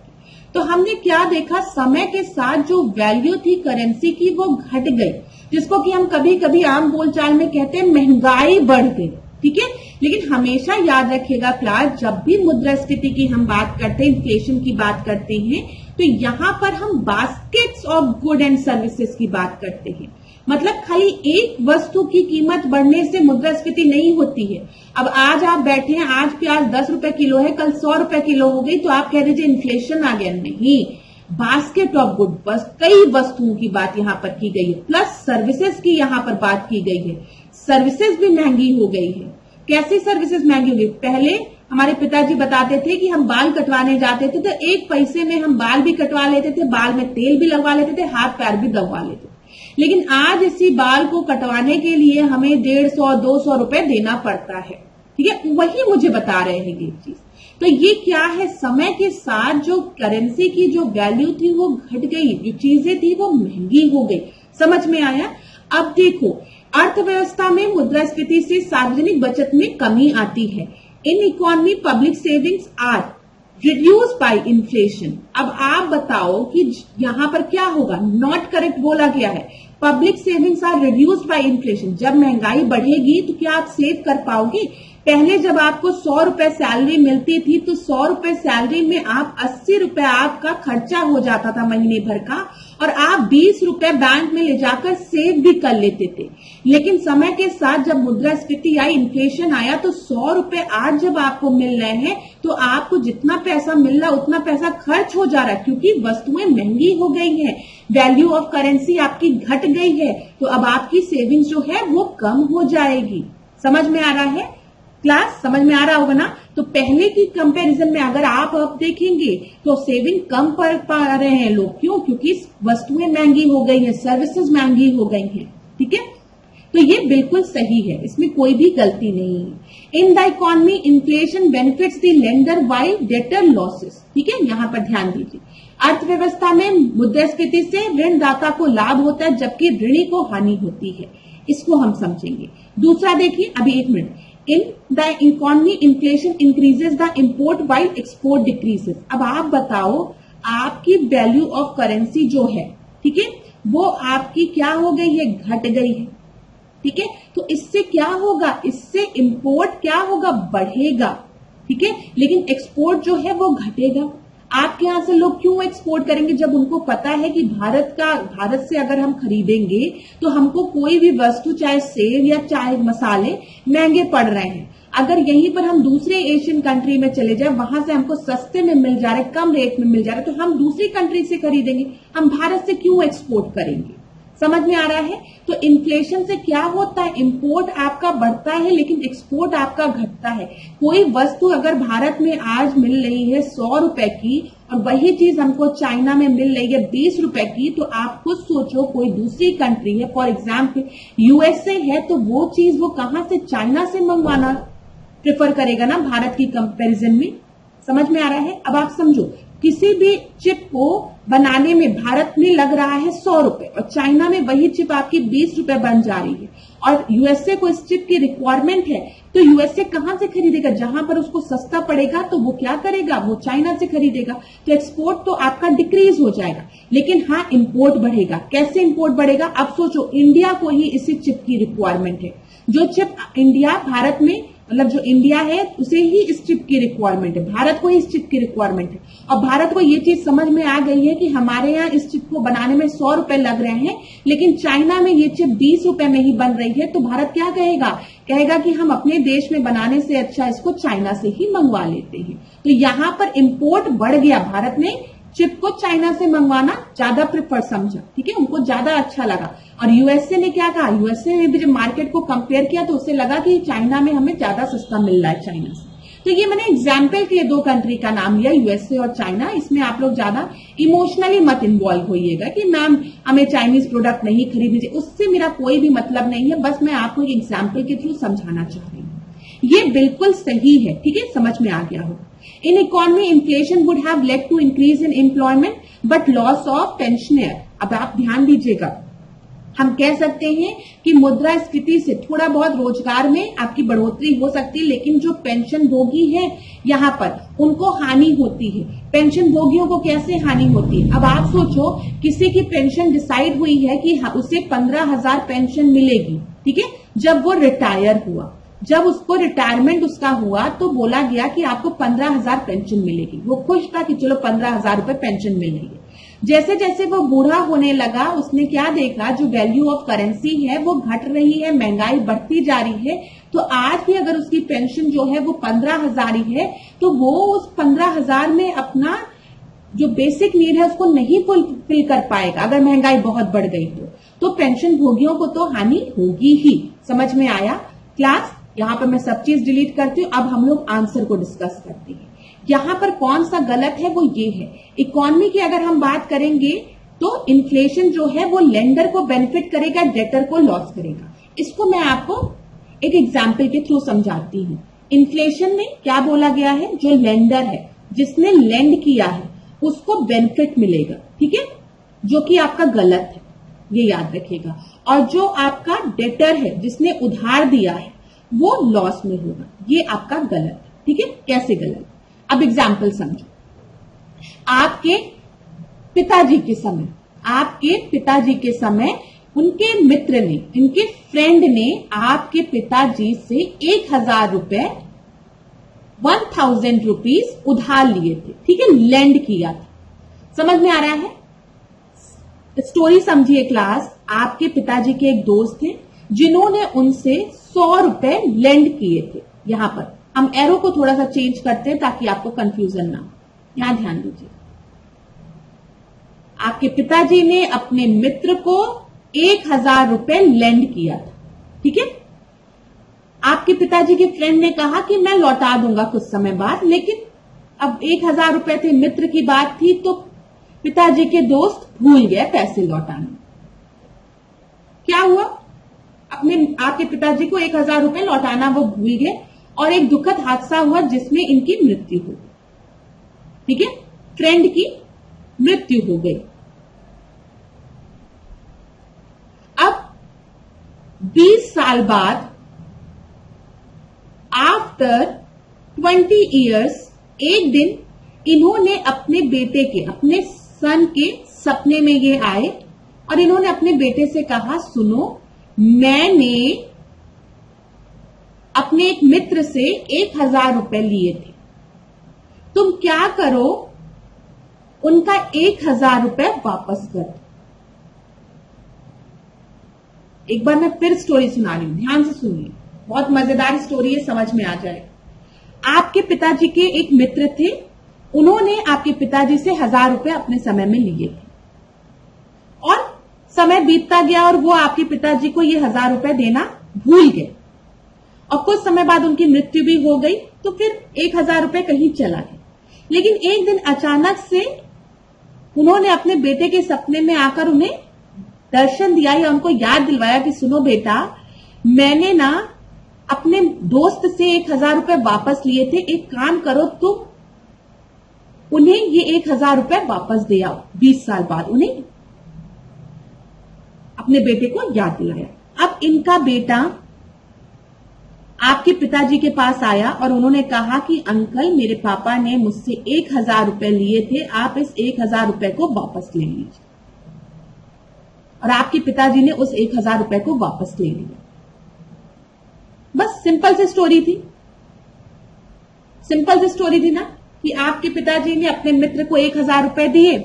तो हमने क्या देखा, समय के साथ जो वैल्यू थी करेंसी की वो घट गई, जिसको कि हम कभी कभी आम बोलचाल में कहते हैं महंगाई बढ़ गई। ठीक है, लेकिन हमेशा याद रखिएगा क्लास, जब भी मुद्रास्फीति की हम बात करते हैं, इन्फ्लेशन की बात करते हैं, तो यहां पर हम baskets of good and services की बात करते हैं। मतलब खाली एक वस्तु की कीमत बढ़ने से मुद्रास्फीति नहीं होती है। अब आज आप बैठे हैं, आज प्याज ₹10 किलो है, कल ₹100 किलो हो गई, तो आप कह दीजिए इन्फ्लेशन आ गया। नहीं, बास्केट ऑफ गुड, बस कई वस्तुओं की बात यहाँ पर की गई है, प्लस सर्विसेज की यहाँ पर बात की गई है। सर्विसेज भी महंगी हो गई है। कैसी सर्विसेज महंगी हो गई? पहले हमारे पिताजी बताते थे कि हम बाल कटवाने जाते थे तो 1 पैसे में हम बाल भी कटवा लेते थे, बाल में तेल भी लगवा लेते थे, हाथ पैर भी दबवा लेते थे। लेकिन आज इसी बाल को कटवाने के लिए हमें ₹150-200 देना पड़ता है। ठीक है, वही मुझे बता रहे हैं ये चीज। तो ये क्या है, समय के साथ जो करेंसी की जो वैल्यू थी वो घट गई, जो चीजें थी वो महंगी हो गई। समझ में आया? अब देखो, अर्थव्यवस्था में मुद्रास्फीति से सार्वजनिक बचत में कमी आती है। In economy public savings are reduce by inflation. अब आप बताओ कि यहां पर क्या होगा? नॉट करेक्ट बोला गया है। Public savings are reduce by inflation. जब महंगाई बढ़ेगी तो क्या आप सेव कर पाओगे? पहले जब आपको ₹100 सैलरी मिलती थी तो ₹100 सैलरी में आप ₹80 आपका खर्चा हो जाता था महीने भर का, और आप ₹20 बैंक में ले जाकर सेव भी कर लेते थे। लेकिन समय के साथ जब मुद्रास्फीति आई, इन्फ्लेशन आया, तो ₹100 आज जब आपको मिल रहे हैं तो आपको जितना पैसा मिल रहा उतना पैसा खर्च हो जा रहा है, क्योंकि वस्तुएं महंगी हो गई हैं, वैल्यू ऑफ करेंसी आपकी घट गई है। तो अब आपकी सेविंग्स जो है वो कम हो जाएगी। समझ में आ रहा है क्लास? समझ में आ रहा होगा ना? तो पहले की कंपैरिजन में अगर आप अब देखेंगे तो सेविंग कम कर पा रहे हैं लोग। क्यों? क्योंकि वस्तुएं महंगी हो गई हैं, सर्विसेज महंगी हो गई हैं। ठीक है, तो ये बिल्कुल सही है, इसमें कोई भी गलती नहीं है। In the economy inflation benefits the lender while debtor losses. ठीक है, यहां पर ध्यान दीजिए। अर्थव्यवस्था में मुद्रास्फीति से ऋणदाता को लाभ होता है, जबकि ऋणी को हानि होती है। इसको हम समझेंगे। दूसरा देखिए, अभी 1 minute. In the economy inflation increases the import while export decreases. अब आप बताओ, आपकी वैल्यू ऑफ करेंसी जो है, ठीक है, वो आपकी क्या हो गई है? घट गई है। ठीक है, तो इससे क्या होगा? इससे इंपोर्ट क्या होगा? बढ़ेगा। ठीक है, लेकिन एक्सपोर्ट जो है वो घटेगा। आपके यहां से लोग क्यों एक्सपोर्ट करेंगे? जब उनको पता है कि भारत से अगर हम खरीदेंगे तो हमको कोई भी वस्तु, चाहे सेब या चाहे मसाले, महंगे पड़ रहे हैं। अगर यहीं पर हम दूसरे एशियन कंट्री में चले जाए, वहां से हमको सस्ते में मिल जा रहे, कम रेट में मिल जा रहे, तो हम दूसरी कंट्री से खरीदेंगे। हम भारत से क्यों एक्सपोर्ट करेंगे? समझ में आ रहा है? तो इन्फ्लेशन से क्या होता है? इंपोर्ट आपका बढ़ता है लेकिन एक्सपोर्ट आपका घटता है। कोई वस्तु अगर भारत में आज मिल रही है ₹100 की और वही चीज हमको चाइना में मिल रही है ₹20 की, तो आप खुद सोचो, कोई दूसरी कंट्री है, फॉर एग्जाम्पल यूएसए है, तो वो चीज वो कहां से? चाइना से मंगवाना प्रेफर करेगा ना भारत की कंपैरिजन में। समझ में आ रहा है? अब आप समझो, किसी भी चिप को बनाने में भारत में लग रहा है ₹100 और चाइना में वही चिप आपकी ₹20 बन जा रही है, और यूएसए को इस चिप की रिक्वायरमेंट है, तो यूएसए कहां से खरीदेगा? जहां पर उसको सस्ता पड़ेगा तो वो क्या करेगा? वो चाइना से खरीदेगा। तो एक्सपोर्ट तो आपका डिक्रीज हो जाएगा, लेकिन हाँ, इंपोर्ट बढ़ेगा। कैसे इंपोर्ट बढ़ेगा? अब सोचो, इंडिया को ही इसी चिप की रिक्वायरमेंट है। जो चिप इंडिया भारत में मतलब जो इंडिया है उसे ही इस चिप की रिक्वायरमेंट है, भारत को ही इस चिप की रिक्वायरमेंट है। और भारत को ये चीज समझ में आ गई है कि हमारे यहाँ इस चिप को बनाने में 100 रुपए लग रहे हैं, लेकिन चाइना में ये चिप 20 रुपए में ही बन रही है। तो भारत क्या कहेगा, कहेगा कि हम अपने देश में बनाने से अच्छा इसको चाइना से ही मंगवा लेते हैं। तो यहां पर इंपोर्ट बढ़ गया, भारत ने चिप को चाइना से मंगवाना ज्यादा प्रेफर समझा, ठीक है, उनको ज्यादा अच्छा लगा। और यूएसए ने क्या कहा, यूएसए ने भी जब मार्केट को कंपेयर किया तो उसे लगा कि चाइना में हमें ज्यादा सस्ता मिल रहा है चाइना से। तो ये मैंने एग्जाम्पल के लिए 2 कंट्री का नाम लिया, यूएसए और चाइना। इसमें आप लोग ज्यादा इमोशनली मत इन्वॉल्व होइएगा कि मैम हमें चाइनीज प्रोडक्ट नहीं खरीदनी चाहिए, उससे मेरा कोई भी मतलब नहीं है, बस मैं आपको एक एग्जाम्पल के थ्रू समझाना चाह रही हूँ। ये बिल्कुल सही है, ठीक है, समझ में आ गया हो। In economy inflation would have led to increase in employment but loss of pensioner. अब आप ध्यान दीजिएगा, हम कह सकते हैं कि मुद्रास्फीति से थोड़ा बहुत रोजगार में आपकी बढ़ोतरी हो सकती है, लेकिन जो पेंशन भोगी है यहाँ पर उनको हानि होती है। पेंशन भोगियों को कैसे हानि होती है, अब आप सोचो किसी की पेंशन डिसाइड हुई है कि उसे 15,000 पेंशन मिलेगी, ठीक है, जब वो रिटायर हुआ, जब उसको रिटायरमेंट उसका हुआ तो बोला गया कि आपको 15,000 पेंशन मिलेगी। वो खुश था कि चलो 15,000 रुपए पेंशन मिल रही है। जैसे जैसे वो बूढ़ा होने लगा, उसने क्या देखा, जो वैल्यू ऑफ करेंसी है वो घट रही है, महंगाई बढ़ती जा रही है। तो आज भी अगर उसकी पेंशन जो है वो 15,000 ही है, तो वो उस 15,000 में अपना जो बेसिक नीड है उसको नहीं फुलफिल कर पाएगा अगर महंगाई बहुत बढ़ गई तो पेंशन भोगियों को तो हानि होगी ही। समझ में आया क्लास? यहाँ पर मैं सब चीज डिलीट करती हूँ, अब हम लोग आंसर को डिस्कस करते हैं। यहाँ पर कौन सा गलत है वो ये है, इकोनॉमी की अगर हम बात करेंगे तो इन्फ्लेशन जो है वो लेंडर को बेनिफिट करेगा, डेटर को लॉस करेगा। इसको मैं आपको एक एग्जाम्पल के थ्रू समझाती हूँ। इन्फ्लेशन में क्या बोला गया है, जो लेंडर है, जिसने लेंड किया है उसको बेनिफिट मिलेगा, ठीक है, जो कि आपका गलत है, ये याद रखिएगा। और जो आपका डेटर है, जिसने उधार दिया है, वो लॉस में होगा, ये आपका गलत है, ठीक है। कैसे गलत? अब एग्जाम्पल समझो। आपके पिताजी के समय उनके मित्र ने, उनके फ्रेंड ने आपके पिताजी से 1,000 रुपए 1,000 रुपीज उधार लिए थे, ठीक है, लेंड किया था। समझ में आ रहा है? स्टोरी समझिए क्लास। आपके पिताजी के एक दोस्त थे जिन्होंने उनसे 100 रुपए लेंड किए थे। यहां पर हम एरो को थोड़ा सा चेंज करते हैं ताकि आपको कंफ्यूजन ना हो। यहां ध्यान दीजिए, आपके पिताजी ने अपने मित्र को 1,000 रुपए लेंड किया था, ठीक है। आपके पिताजी के फ्रेंड ने कहा कि मैं लौटा दूंगा कुछ समय बाद, लेकिन अब 1,000 रुपए थे, मित्र की बात थी, तो पिताजी के दोस्त भूल गए पैसे लौटाने। क्या हुआ, आपके पिताजी को 1,000 रुपए लौटाना वो भूल गए और एक दुखद हादसा हुआ जिसमें इनकी मृत्यु हो गई, ठीक है, फ्रेंड की मृत्यु हो गई। अब 20 साल बाद, आफ्टर 20 इयर्स, एक दिन इन्होंने अपने बेटे के, अपने सन के सपने में ये आए और इन्होंने अपने बेटे से कहा, सुनो, मैंने अपने एक मित्र से 1,000 रुपए लिए थे, तुम क्या करो, उनका 1,000 रुपए वापस कर दो। एक बार मैं फिर स्टोरी सुना रही हूं, ध्यान से सुनिए, बहुत मजेदार स्टोरी है, समझ में आ जाएगा। आपके पिताजी के एक मित्र थे, उन्होंने आपके पिताजी से 1,000 रुपए अपने समय में लिए थे और समय बीतता गया और वो आपके पिताजी को ये 1,000 रुपए देना भूल गए और कुछ समय बाद उनकी मृत्यु भी हो गई। तो फिर 1,000 रुपए कहीं चला गया। लेकिन एक दिन अचानक से उन्होंने अपने बेटे के सपने में आकर उन्हें दर्शन दिया या उनको याद दिलवाया कि सुनो बेटा, मैंने ना अपने दोस्त से 1,000 रुपए वापस लिए थे, एक काम करो, तुम उन्हें ये 1,000 रुपए वापस दे आओ। 20 साल बाद उन्हें अपने बेटे को याद दिलाया। अब इनका बेटा आपके पिताजी के पास आया और उन्होंने कहा कि अंकल, मेरे पापा ने मुझसे 1,000 रुपए लिए थे, आप इस 1,000 रुपए को वापस ले लीजिए। और आपके पिताजी ने उस 1,000 रुपए को वापस ले लिया। बस सिंपल सी स्टोरी थी। सिंपल सी स्टोरी थी ना कि आपके पिताजी ने अपने मित्र को 1,000 रुपए दिए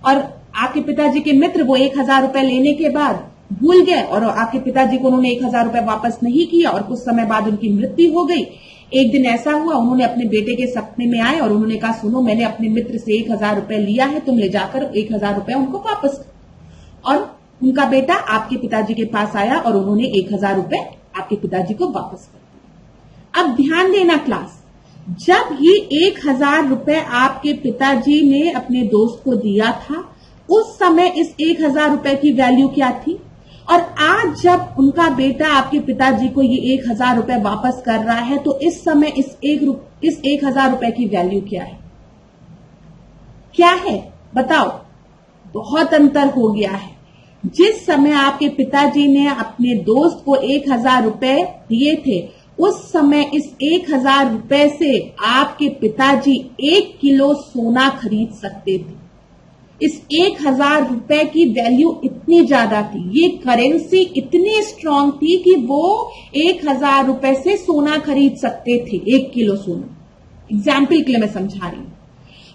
और आपके पिताजी के मित्र वो 1,000 रुपए लेने के बाद भूल गए और आपके पिताजी को उन्होंने 1,000 रुपए वापस नहीं किया और कुछ समय बाद उनकी मृत्यु हो गई। एक दिन ऐसा हुआ, उन्होंने अपने बेटे के सपने में आए और उन्होंने कहा, सुनो मैंने अपने मित्र से 1,000 रुपए लिया है, तुम ले जाकर 1,000 रुपए उनको वापस करो। और उनका बेटा आपके पिताजी के पास आया और उन्होंने 1,000 रुपए आपके पिताजी को वापस कर दिया। अब ध्यान देना क्लास, जब ये 1,000 रुपए आपके पिताजी ने अपने दोस्त को दिया था, उस समय इस 1,000 रुपए की वैल्यू क्या थी? और आज जब उनका बेटा आपके पिताजी को ये 1,000 रुपए वापस कर रहा है, तो इस समय इस 1,000 रुपए की वैल्यू क्या है? क्या है बताओ? बहुत अंतर हो गया है। जिस समय आपके पिताजी ने अपने दोस्त को 1,000 रुपए दिए थे, उस समय इस 1,000 रुपए से आपके पिताजी 1 किलो सोना खरीद सकते थे। इस 1,000 रुपए की वैल्यू इतनी ज्यादा थी, ये करेंसी इतनी स्ट्रांग थी कि वो 1,000 रुपए से सोना खरीद सकते थे, 1 किलो सोना। एग्जाम्पल के लिए मैं समझा रही हूं।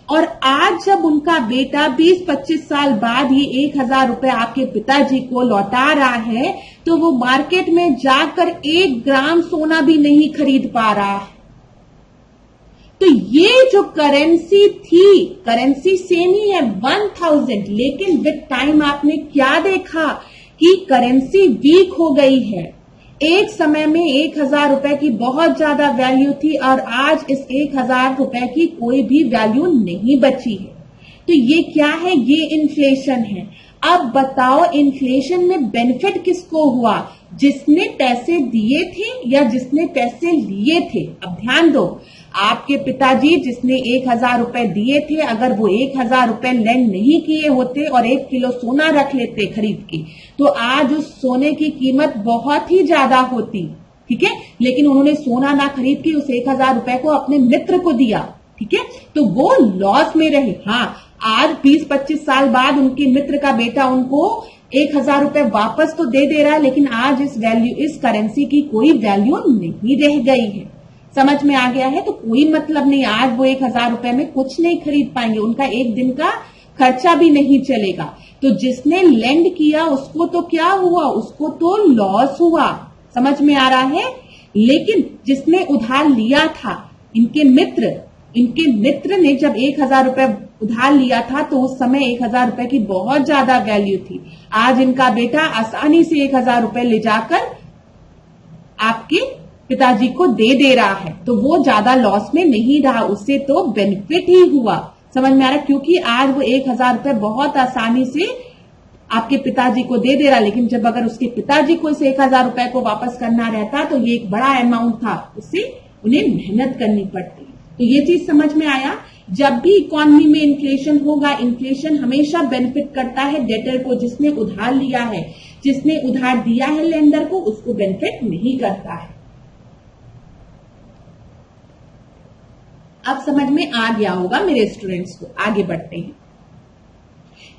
और आज जब उनका बेटा 20-25 साल बाद ये 1,000 रुपए आपके पिताजी को लौटा रहा है, तो वो मार्केट में जाकर 1 ग्राम सोना भी नहीं खरीद पा रहा है। तो ये जो करेंसी थी, करेंसी सेम ही है 1,000, लेकिन विद टाइम आपने क्या देखा कि करेंसी वीक हो गई है। एक समय में 1,000 रुपए की बहुत ज्यादा वैल्यू थी और आज इस 1,000 रुपए की कोई भी वैल्यू नहीं बची है। तो ये क्या है? ये इन्फ्लेशन है। अब बताओ, इन्फ्लेशन में बेनिफिट किसको हुआ? जिसने पैसे दिए थे या जिसने पैसे लिए थे? अब ध्यान दो, आपके पिताजी जिसने 1,000 रुपए दिए थे, अगर वो 1,000 रुपए लेंड नहीं किए होते और 1 किलो सोना रख लेते खरीद के, तो आज उस सोने की कीमत बहुत ही ज्यादा होती। ठीक है, लेकिन उन्होंने सोना ना खरीद के उस 1,000 रुपए को अपने मित्र को दिया। ठीक है, तो वो लॉस में रहे। हाँ, आज 20-25 साल बाद उनके मित्र का बेटा उनको 1,000 रुपए वापस तो दे रहा है, लेकिन आज इस करेंसी की कोई वैल्यू नहीं रह गई है। समझ में आ गया है? तो कोई मतलब नहीं, आज वो 1,000 रुपए में कुछ नहीं खरीद पाएंगे, उनका एक दिन का खर्चा भी नहीं चलेगा। तो जिसने लेंड किया उसको तो क्या हुआ? उसको तो लॉस हुआ। समझ में आ रहा है? लेकिन जिसने उधार लिया था, इनके मित्र ने जब 1,000 रुपए उधार लिया था, तो उस समय 1,000 रुपए की बहुत ज्यादा वैल्यू थी। आज इनका बेटा आसानी से 1,000 रुपए ले जाकर आपके पिताजी को दे रहा है, तो वो ज्यादा लॉस में नहीं रहा, उससे तो बेनिफिट ही हुआ। समझ में आ रहा है? क्योंकि आज वो 1,000 रुपए बहुत आसानी से आपके पिताजी को दे रहा, लेकिन जब अगर उसके पिताजी को इस 1,000 रुपए को वापस करना रहता, तो ये एक बड़ा अमाउंट था, उससे उन्हें मेहनत करनी पड़ती। तो ये चीज समझ में आया? जब भी इकोनॉमी में इन्फ्लेशन होगा, इन्फ्लेशन हमेशा बेनिफिट करता है डेटर को, जिसने उधार लिया है। जिसने उधार दिया है लेंडर को, उसको बेनिफिट नहीं करता है। अब समझ में आ गया होगा मेरे स्टूडेंट्स को। आगे बढ़ते हैं।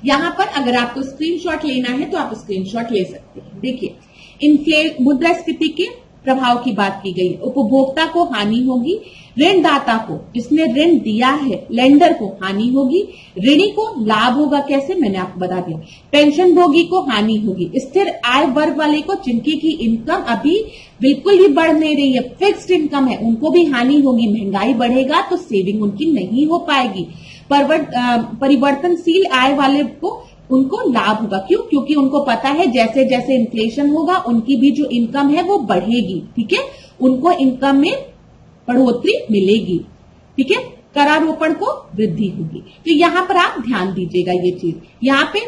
यहां पर अगर आपको स्क्रीनशॉट लेना है तो आप स्क्रीनशॉट ले सकते हैं। देखिए, मुद्रास्फीति के प्रभाव की बात की गई। उपभोक्ता को हानि होगी, ऋणदाता को, जिसने ऋण दिया है लेंडर को हानि होगी, ऋणी को लाभ होगा। कैसे? मैंने आपको बता दिया। पेंशन भोगी को हानि होगी, स्थिर आय वर्ग वाले को, जिनकी की इनकम अभी बिल्कुल भी बढ़ नहीं रही है, फिक्स्ड इनकम है, उनको भी हानि होगी। महंगाई बढ़ेगा तो सेविंग उनकी नहीं हो पाएगी। परिवर्तनशील आय वाले को, उनको लाभ होगा। क्यों? क्योंकि उनको पता है जैसे जैसे इन्फ्लेशन होगा उनकी भी जो इनकम है वो बढ़ेगी। ठीक है, उनको इनकम में बढ़ोतरी मिलेगी। ठीक है, करारोपण को वृद्धि होगी। तो यहां पर आप ध्यान दीजिएगा ये चीज। यहाँ पे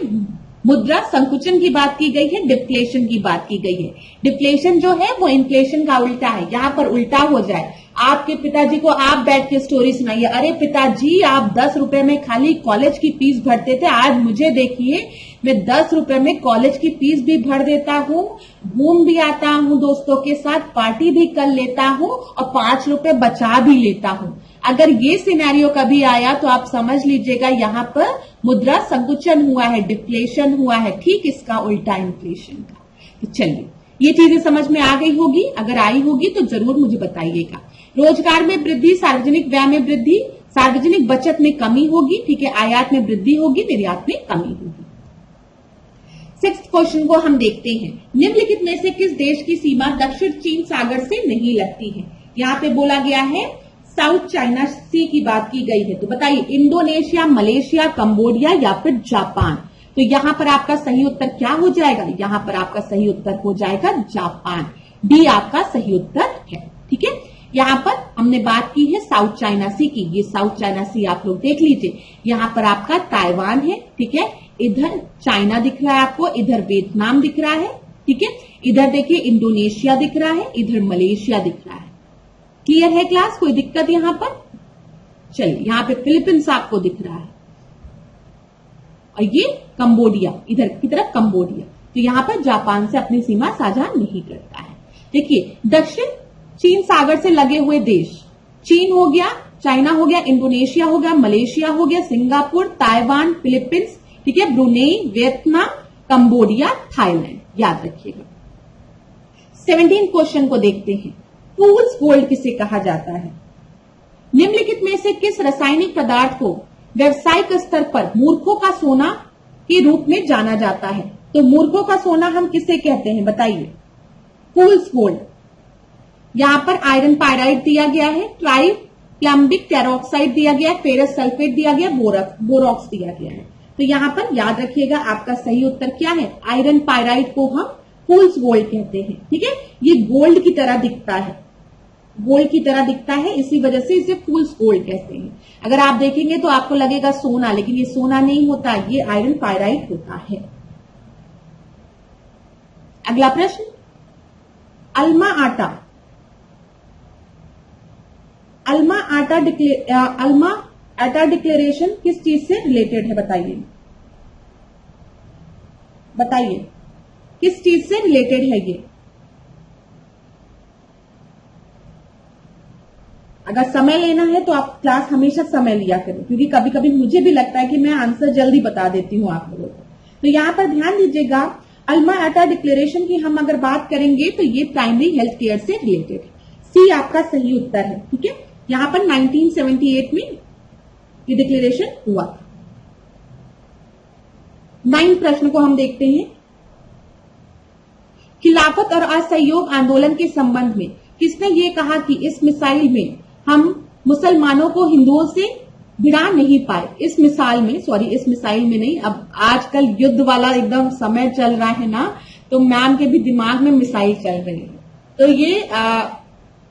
मुद्रा संकुचन की बात की गई है, डिफ्लेशन की बात की गई है। डिफ्लेशन जो है वो इन्फ्लेशन का उल्टा है। यहाँ पर उल्टा हो जाए, आपके पिताजी को आप बैठ के स्टोरी सुनाइए, अरे पिताजी आप 10 रुपए में खाली कॉलेज की फीस भरते थे, आज मुझे देखिए मैं 10 रुपए में कॉलेज की फीस भी भर देता हूँ, घूम भी आता हूँ दोस्तों के साथ, पार्टी भी कर लेता हूँ और 5 रुपए बचा भी लेता हूँ। अगर ये सिनेरियो कभी आया तो आप समझ लीजिएगा यहाँ पर मुद्रा संकुचन हुआ है, डिफ्लेशन हुआ है। ठीक इसका उल्टा इन्फ्लेशन का। तो चलिए ये चीजें समझ में आ गई होगी, अगर आई होगी तो जरूर मुझे बताइएगा। रोजगार में वृद्धि, सार्वजनिक व्यय में वृद्धि, सार्वजनिक बचत में कमी होगी, ठीक है, आयात में वृद्धि होगी, निर्यात में कमी होगी। 6th क्वेश्चन को हम देखते हैं। निम्नलिखित में से किस देश की सीमा दक्षिण चीन सागर से नहीं लगती है? यहाँ पे बोला गया है साउथ चाइना सी की बात की गई है, तो बताइए इंडोनेशिया, मलेशिया, कंबोडिया या फिर जापान। तो यहां पर आपका सही उत्तर क्या हो जाएगा? यहां पर आपका सही उत्तर हो जाएगा जापान। डी आपका सही उत्तर है, ठीक है। यहां पर हमने बात की है साउथ चाइना सी की, ये साउथ चाइना सी आप लोग देख लीजिए। यहां पर आपका ताइवान है, ठीक है, इधर चाइना दिख रहा है आपको, इधर वियतनाम दिख रहा है, ठीक है, इधर देखिए इंडोनेशिया दिख रहा है, इधर मलेशिया दिख रहा है। क्लियर है क्लास? कोई दिक्कत यहां पर? चलिए, यहां पे फिलीपींस आपको दिख रहा है और ये कंबोडिया, इधर की तरफ कंबोडिया। तो यहां पर जापान से अपनी सीमा साझा नहीं करता है। देखिए, दक्षिण चीन सागर से लगे हुए देश, चीन हो गया, चाइना हो गया, इंडोनेशिया हो गया, मलेशिया हो गया, सिंगापुर, ताइवान, फिलीपींस, ठीक है, ब्रुनेई, वियतनाम, कंबोडिया, थाईलैंड, याद रखिएगा। 17 क्वेश्चन को देखते हैं। फूल्स गोल्ड किसे कहा जाता है? निम्नलिखित में से किस रासायनिक पदार्थ को व्यवसायिक स्तर पर मूर्खों का सोना के रूप में जाना जाता है? तो मूर्खों का सोना हम किसे कहते हैं बताइए? फूल्स गोल्ड। यहां पर आयरन पायराइड दिया गया है, ट्राई प्लम्बिक टेरोक्साइड दिया गया है, फेरस सल्फेट दिया गया, बोरॉक्स दिया गया है। तो यहां पर याद रखिएगा आपका सही उत्तर क्या है? आयरन पायराइड को हम फूल्स गोल्ड कहते हैं, ठीक है। ये गोल्ड की तरह दिखता है, गोल्ड की तरह दिखता है, इसी वजह से इसे फूल्स गोल्ड कहते हैं। अगर आप देखेंगे तो आपको लगेगा सोना, लेकिन ये सोना नहीं होता, ये आयरन पायराइड होता है। अगला प्रश्न, अल्मा आटा डिक्लेरेशन किस चीज से रिलेटेड है? बताइए किस चीज से रिलेटेड है ये? अगर समय लेना है तो आप क्लास हमेशा समय लिया करें, क्योंकि कभी कभी मुझे भी लगता है कि मैं आंसर जल्दी बता देती हूं आप लोगों को। तो यहां पर ध्यान दीजिएगा, अल्मा आटा डिक्लेरेशन की हम अगर बात करेंगे तो ये प्राइमरी हेल्थ केयर से रिलेटेड है। सी आपका सही उत्तर है, ठीक है। यहां पर 1978 में ये डिक्लेरेशन हुआ था। 9 प्रश्न को हम देखते हैं। खिलाफत और असहयोग आंदोलन के संबंध में किसने ये कहा कि इस मिसाइल में हम मुसलमानों को हिंदुओं से भिड़ा नहीं पाए? इस मिसाइल में नहीं, अब आजकल युद्ध वाला एकदम समय चल रहा है ना, तो मैम के भी दिमाग में मिसाइल चल रही है। तो ये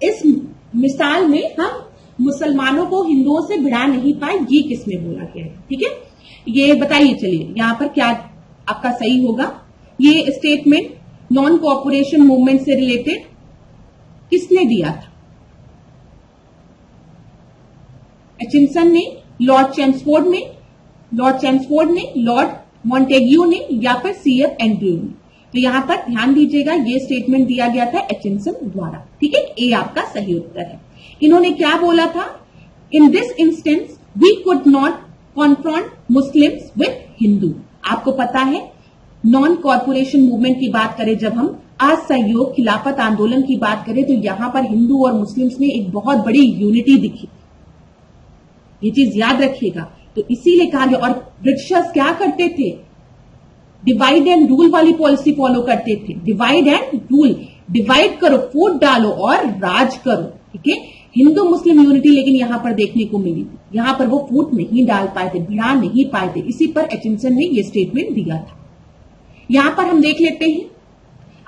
इस मिसाल में हम मुसलमानों को हिंदुओं से भिड़ा नहीं पाए, ये किसने बोला गया है? ठीक है, ये बताइए। चलिए यहां पर क्या आपका सही होगा? ये स्टेटमेंट नॉन कोऑपरेशन मूवमेंट से रिलेटेड किसने दिया था? एचिंसन ने, लॉर्ड चेम्सफोर्ड ने, लॉर्ड मॉन्टेग्यू ने, या फिर सीएफ एंड्रयू ने? तो यहां पर ध्यान दीजिएगा, ये स्टेटमेंट दिया गया था एचिंसन द्वारा, ठीक है। ए आपका सही उत्तर है। इन्होंने क्या बोला था? In this instance we could not confront Muslims with Hindu. आपको पता है, नॉन कॉर्पोरेशन मूवमेंट की बात करें, जब हम असहयोग खिलाफत आंदोलन की बात करें, तो यहां पर हिंदू और मुस्लिम्स में एक बहुत बड़ी यूनिटी दिखी, ये चीज याद रखिएगा। तो इसीलिए कहा गया। और ब्रिटिशर्स क्या करते थे? डिवाइड एंड रूल वाली पॉलिसी फॉलो करते थे। डिवाइड एंड रूल, डिवाइड करो, फूट डालो और राज करो, ठीक है। हिंदू मुस्लिम यूनिटी लेकिन यहां पर देखने को मिली थी, यहां पर वो फूट नहीं डाल पाए थे, भिड़ा नहीं पाए थे। इसी पर एचिंसन ने ये स्टेटमेंट दिया था। यहां पर हम देख लेते हैं,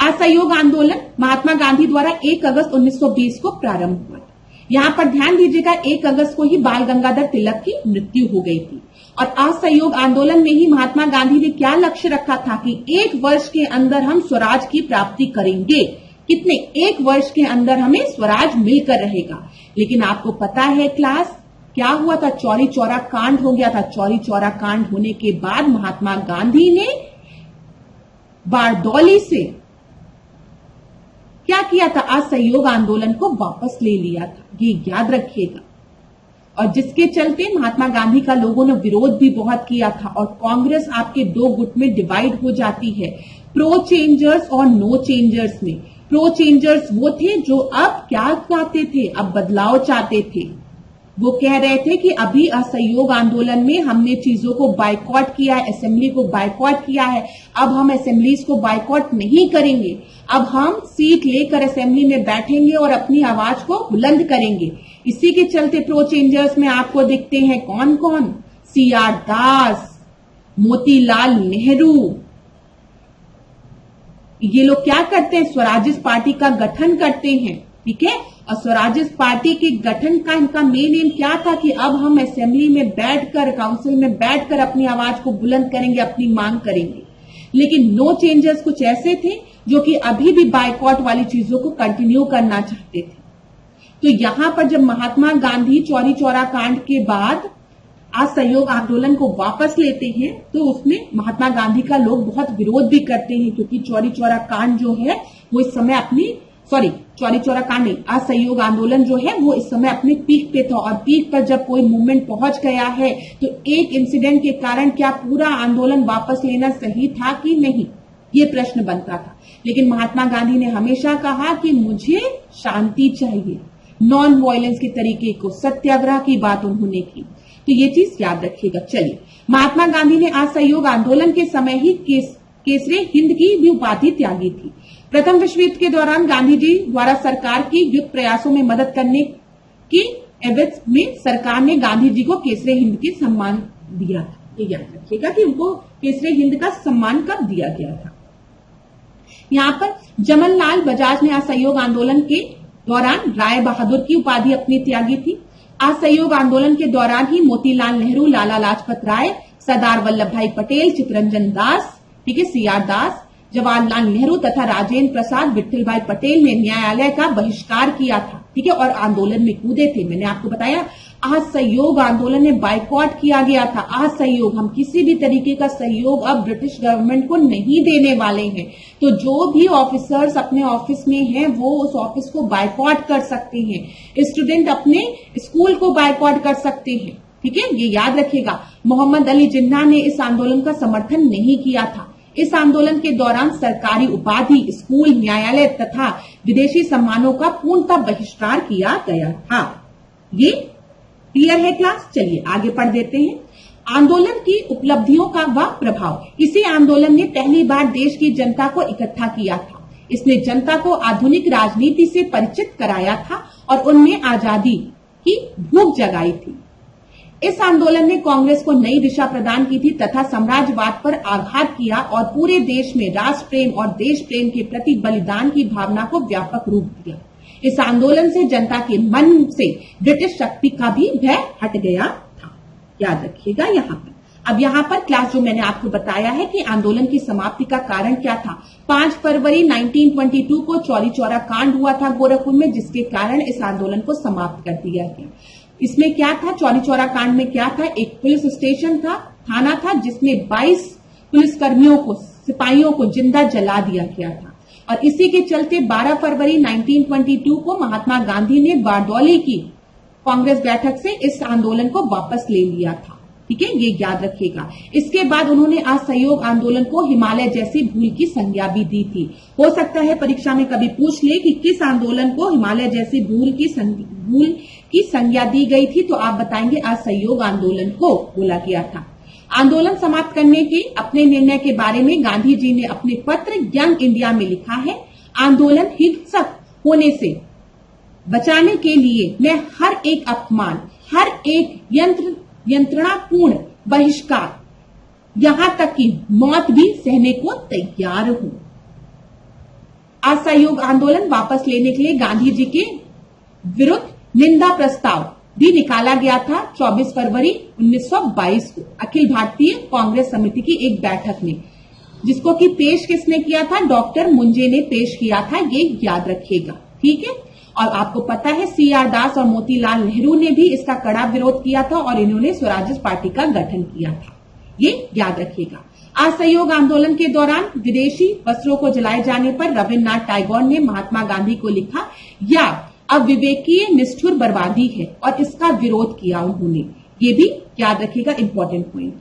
असहयोग आंदोलन महात्मा गांधी द्वारा 1 अगस्त 1920 को प्रारंभ हुआ था। यहां पर ध्यान दीजिएगा, 1 अगस्त को ही बाल गंगाधर तिलक की मृत्यु हो गई थी। और असहयोग आंदोलन में ही महात्मा गांधी ने क्या लक्ष्य रखा था कि 1 वर्ष के अंदर हम स्वराज की प्राप्ति करेंगे। कितने? 1 वर्ष के अंदर हमें स्वराज मिलकर रहेगा। लेकिन आपको पता है क्लास, क्या हुआ था? चौरी चौरा कांड हो गया था। चौरी चौरा कांड होने के बाद महात्मा गांधी ने बारडोली से क्या किया था? असहयोग आंदोलन को वापस ले लिया था, ये याद रखिएगा। और जिसके चलते महात्मा गांधी का लोगों ने विरोध भी बहुत किया था, और कांग्रेस आपके 2 गुट में डिवाइड हो जाती है। प्रो चेंजर्स और नो चेंजर्स में प्रो चेंजर्स वो थे जो अब क्या चाहते थे, अब बदलाव चाहते थे। वो कह रहे थे कि अभी असहयोग आंदोलन में हमने चीजों को बायकॉट किया है, असेंबली को बायकॉट किया है, अब हम असेंबलीज को बायकॉट नहीं करेंगे, अब हम सीट लेकर असेंबली में बैठेंगे और अपनी आवाज को बुलंद करेंगे। इसी के चलते प्रो चेंजर्स में आपको दिखते हैं कौन कौन, CR दास, मोतीलाल नेहरू। ये लोग क्या करते हैं, स्वराजिस्ट पार्टी का गठन करते हैं, ठीक है। और स्वराजिस्ट पार्टी के गठन का इनका मेन एम क्या था कि अब हम असेंबली में बैठकर, काउंसिल में बैठकर अपनी आवाज को बुलंद करेंगे, अपनी मांग करेंगे। लेकिन नो चेंजर्स कुछ ऐसे थे जो कि अभी भी बायकॉट वाली चीजों को कंटिन्यू करना चाहते थे। तो यहां पर जब महात्मा गांधी चौरी चौरा कांड के बाद असहयोग आंदोलन को वापस लेते हैं तो उसमें महात्मा गांधी का लोग बहुत विरोध भी करते हैं, क्योंकि चौरी चौरा कांड जो है वो इस समय चौरी चौरा कांड नहीं, असहयोग आंदोलन जो है वो इस समय अपने पीक पे था। और पीक पर जब कोई मूवमेंट पहुंच गया है तो एक इंसिडेंट के कारण क्या पूरा आंदोलन वापस लेना सही था कि नहीं, ये प्रश्न बनता था। लेकिन महात्मा गांधी ने हमेशा कहा कि मुझे शांति चाहिए, नॉन वायलेंस के तरीके को, सत्याग्रह की बात उन्होंने की। तो ये चीज याद रखिएगा। चलिए, महात्मा गांधी ने असहयोग आंदोलन के समय ही केसरे हिंद की भी उपाधि त्यागी थी। प्रथम विश्व युद्ध के दौरान गांधी जी द्वारा सरकार की युद्ध प्रयासों में मदद करने की एवज में सरकार ने गांधी जी को केसरे हिंद के सम्मान दिया था। ये याद रखिएगा कि उनको केसरे हिंद का सम्मान कब दिया गया था। यहाँ पर जमनलाल बजाज ने असहयोग आंदोलन के दौरान राय बहादुर की उपाधि अपनी त्यागी थी। असहयोग आंदोलन के दौरान ही मोतीलाल नेहरू, लाला लाजपत राय, सरदार वल्लभ भाई पटेल, चित्तरंजन दास, ठीक है, CR दास, जवाहरलाल नेहरू तथा राजेंद्र प्रसाद, विट्ठल भाई पटेल ने न्यायालय का बहिष्कार किया था, ठीक है, और आंदोलन में कूदे थे। मैंने आपको बताया असहयोग आंदोलन में बायकॉट किया गया था। असहयोग, हम किसी भी तरीके का सहयोग अब ब्रिटिश गवर्नमेंट को नहीं देने वाले हैं। तो जो भी ऑफिसर्स अपने ऑफिस में हैं वो उस ऑफिस को बायकॉट कर सकते हैं, स्टूडेंट अपने स्कूल को बायकॉट कर सकते हैं, ठीक है, ये याद रखिएगा। मोहम्मद अली जिन्ना ने इस आंदोलन का समर्थन नहीं किया था। इस आंदोलन के दौरान सरकारी उपाधि, स्कूल, न्यायालय तथा विदेशी सम्मानों का पूर्णतः बहिष्कार किया गया था। ये क्लियर है क्लास? चलिए आगे पढ़ देते हैं। आंदोलन की उपलब्धियों का व प्रभाव। इसी आंदोलन ने पहली बार देश की जनता को इकट्ठा किया था। इसने जनता को आधुनिक राजनीति से परिचित कराया था और उनमें आजादी की भूख जगाई थी। इस आंदोलन ने कांग्रेस को नई दिशा प्रदान की थी तथा साम्राज्यवाद पर आघात किया और पूरे देश में राष्ट्र प्रेम और देश प्रेम के प्रति बलिदान की भावना को व्यापक रूप दिया। इस आंदोलन से जनता के मन से ब्रिटिश शक्ति का भी भय हट गया था। याद रखिएगा यहाँ पर। अब यहाँ पर क्लास जो मैंने आपको बताया है कि आंदोलन की समाप्ति का कारण क्या था। 5 फरवरी 1922 को चौरी चौरा कांड हुआ था गोरखपुर में, जिसके कारण इस आंदोलन को समाप्त कर दिया गया। इसमें क्या था, चौरी चौरा कांड में क्या था, एक पुलिस स्टेशन था, थाना था, जिसमें 22 पुलिसकर्मियों को, सिपाहियों को जिंदा जला दिया गया था। और इसी के चलते 12 फरवरी 1922 को महात्मा गांधी ने बारदौली की कांग्रेस बैठक से इस आंदोलन को वापस ले लिया था, ठीक है, ये याद रखिएगा। इसके बाद उन्होंने असहयोग आंदोलन को हिमालय जैसी भूल की संज्ञा भी दी थी। हो सकता है परीक्षा में कभी पूछ ले कि किस आंदोलन को हिमालय जैसी भूल की संज्ञा दी गई थी, तो आप बताएंगे असहयोग आंदोलन को बोला गया था। आंदोलन समाप्त करने के अपने निर्णय के बारे में गांधी जी ने अपने पत्र यंग इंडिया में लिखा है, आंदोलन हिंसक होने से बचाने के लिए मैं हर एक अपमान, हर एक यंत्रणापूर्ण बहिष्कार, यहां तक कि मौत भी सहने को तैयार हूं। असहयोग आंदोलन वापस लेने के लिए गांधी जी के विरुद्ध निंदा प्रस्ताव भी निकाला गया था 24 फरवरी 1922 को अखिल भारतीय कांग्रेस समिति की एक बैठक में, जिसको कि पेश किसने किया था, डॉक्टर मुंजे ने पेश किया था, ये याद रखिएगा, ठीक है। और आपको पता है CR दास और मोतीलाल नेहरू ने भी इसका कड़ा विरोध किया था और इन्होंने स्वराज पार्टी का गठन किया था, ये याद रखिएगा। असहयोग आंदोलन के दौरान विदेशी वस्त्रों को जलाए जाने पर रविन्द्रनाथ टैगोर ने महात्मा गांधी को लिखा, या अविवेकीय निष्ठुर बर्बादी है, और इसका विरोध किया उन्होंने, ये भी याद रखिएगा, इंपॉर्टेंट पॉइंट।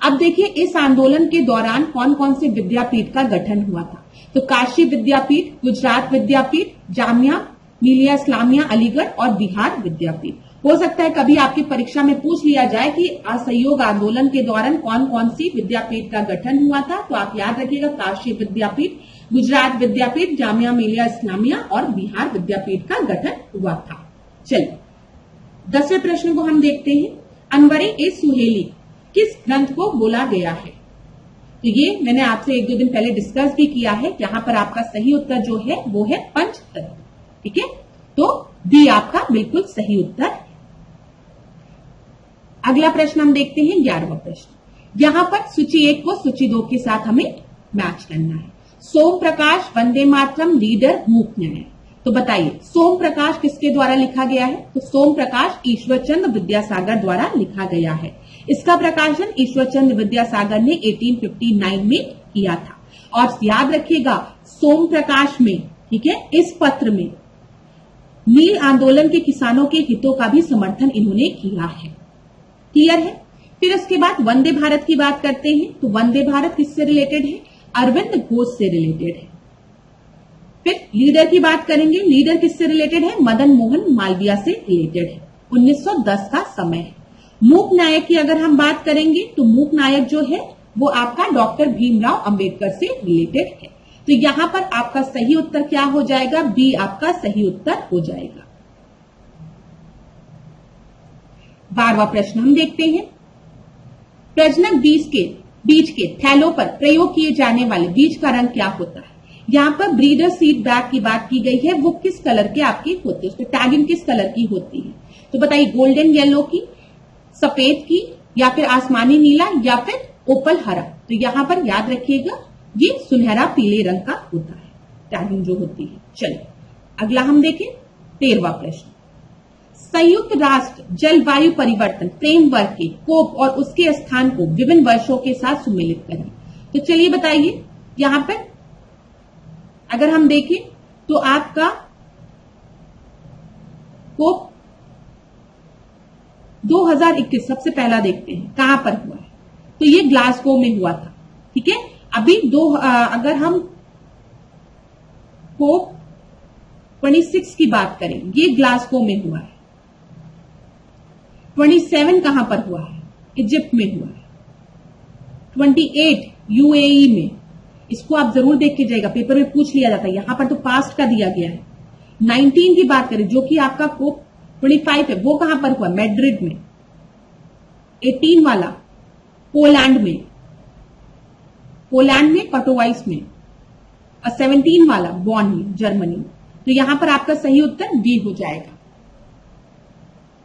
अब देखिए इस आंदोलन के दौरान कौन कौन से विद्यापीठ का गठन हुआ था। तो काशी विद्यापीठ, गुजरात विद्यापीठ, जामिया मिलिया इस्लामिया अलीगढ़ और बिहार विद्यापीठ। हो सकता है कभी आपकी परीक्षा में पूछ लिया जाए कि असहयोग आंदोलन के दौरान कौन कौन सी विद्यापीठ का गठन हुआ था। तो आप याद रखिएगा काशी विद्यापीठ, गुजरात विद्यापीठ, जामिया मिलिया इस्लामिया और बिहार विद्यापीठ का गठन हुआ था। चलिए 10वें प्रश्न को हम देखते हैं। अनवरे ए सुहेली किस ग्रंथ को बोला गया है? तो ये मैंने आपसे 1-2 दिन पहले डिस्कस भी किया है। यहां पर आपका सही उत्तर जो है वो है पंचतंत्र। ठीक है, तो बी आपका बिल्कुल सही उत्तर। अगला प्रश्न हम देखते हैं 11वां प्रश्न। यहां पर सूची 1 को सूची 2 के साथ हमें मैच करना है। सोम प्रकाश, वंदे मातरम, लीडर, मूक न्याय। तो बताइए सोम प्रकाश किसके द्वारा लिखा गया है? तो सोम प्रकाश ईश्वरचंद्र विद्यासागर द्वारा लिखा गया है। इसका प्रकाशन ईश्वरचंद्र विद्यासागर ने 1859 में किया था। और याद रखिएगा सोम प्रकाश में, ठीक है, इस पत्र में नील आंदोलन के किसानों के हितों का भी समर्थन इन्होंने किया है। क्लियर है? फिर उसके बाद वंदे भारत की बात करते हैं। तो वंदे भारत किससे रिलेटेड है? अरविंद घोष से रिलेटेड है। फिर लीडर की बात करेंगे। लीडर किससे रिलेटेड है? मदन मोहन मालवीय से रिलेटेड है। 1910 का समय है। मूक नायक की अगर हम बात करेंगे तो मूक नायक जो है वो आपका डॉक्टर भीमराव अंबेडकर से रिलेटेड है। तो यहां पर आपका सही उत्तर क्या हो जाएगा? बी आपका सही उत्तर हो जाएगा। 12वां प्रश्न हम देखते हैं। प्रजनक बीज के थैलों पर प्रयोग किए जाने वाले बीज का रंग क्या होता है? यहां पर ब्रीडर सीड बैग की बात की गई है। वो किस कलर के आपकी होती है? उसकी टैगिंग किस कलर की होती है? तो बताइए गोल्डन येलो की, सफेद की, या फिर आसमानी नीला, या फिर ओपल हरा। तो यहां पर याद रखिएगा ये सुनहरा पीले रंग का होता है टैगिंग जो होती है। चलिए अगला हम देखें 13वां प्रश्न। संयुक्त राष्ट्र जलवायु परिवर्तन फ्रेमवर्क के कोप और उसके स्थान को विभिन्न वर्षों के साथ सुमेलित करें। तो चलिए बताइए यहां पर अगर हम देखें तो आपका कोप 2021 सबसे पहला देखते हैं कहां पर हुआ है। तो ये ग्लासगो में हुआ था। ठीक है, अभी अगर हम कोप 26 की बात करें ये ग्लासगो में हुआ है। 27 कहां पर हुआ है? इजिप्ट में हुआ है। 28 यूएई में। इसको आप जरूर देख के जाइएगा, पेपर में पूछ लिया जाता है। यहां पर तो पास्ट का दिया गया है। 19 की बात करें जो कि आपका कोप 25 है, वो कहां पर हुआ? मैड्रिड में। 18 वाला पोलैंड में कटोवाइस में। और 17 वाला बॉन में, जर्मनी में। तो यहां पर आपका सही उत्तर बी हो जाएगा।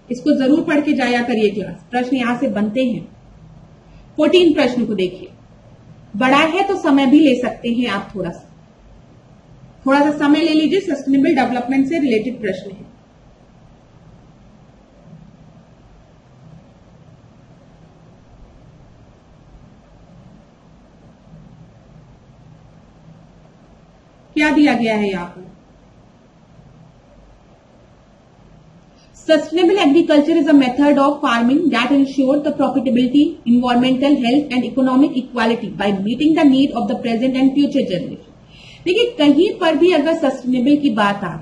इसको जरूर पढ़ के जाया करिए क्लास, प्रश्न यहां से बनते हैं। 14 प्रश्न को देखिए। बड़ा है तो समय भी ले सकते हैं आप, थोड़ा सा समय ले लीजिए। सस्टेनेबल डेवलपमेंट से रिलेटेड प्रश्न है। क्या दिया गया है यहां पर? Sustainable agriculture is a method of farming that ensures the profitability, environmental health and economic equality by meeting the need of the present and future generation. देखिए कहीं पर भी अगर सस्टेनेबल की बात आए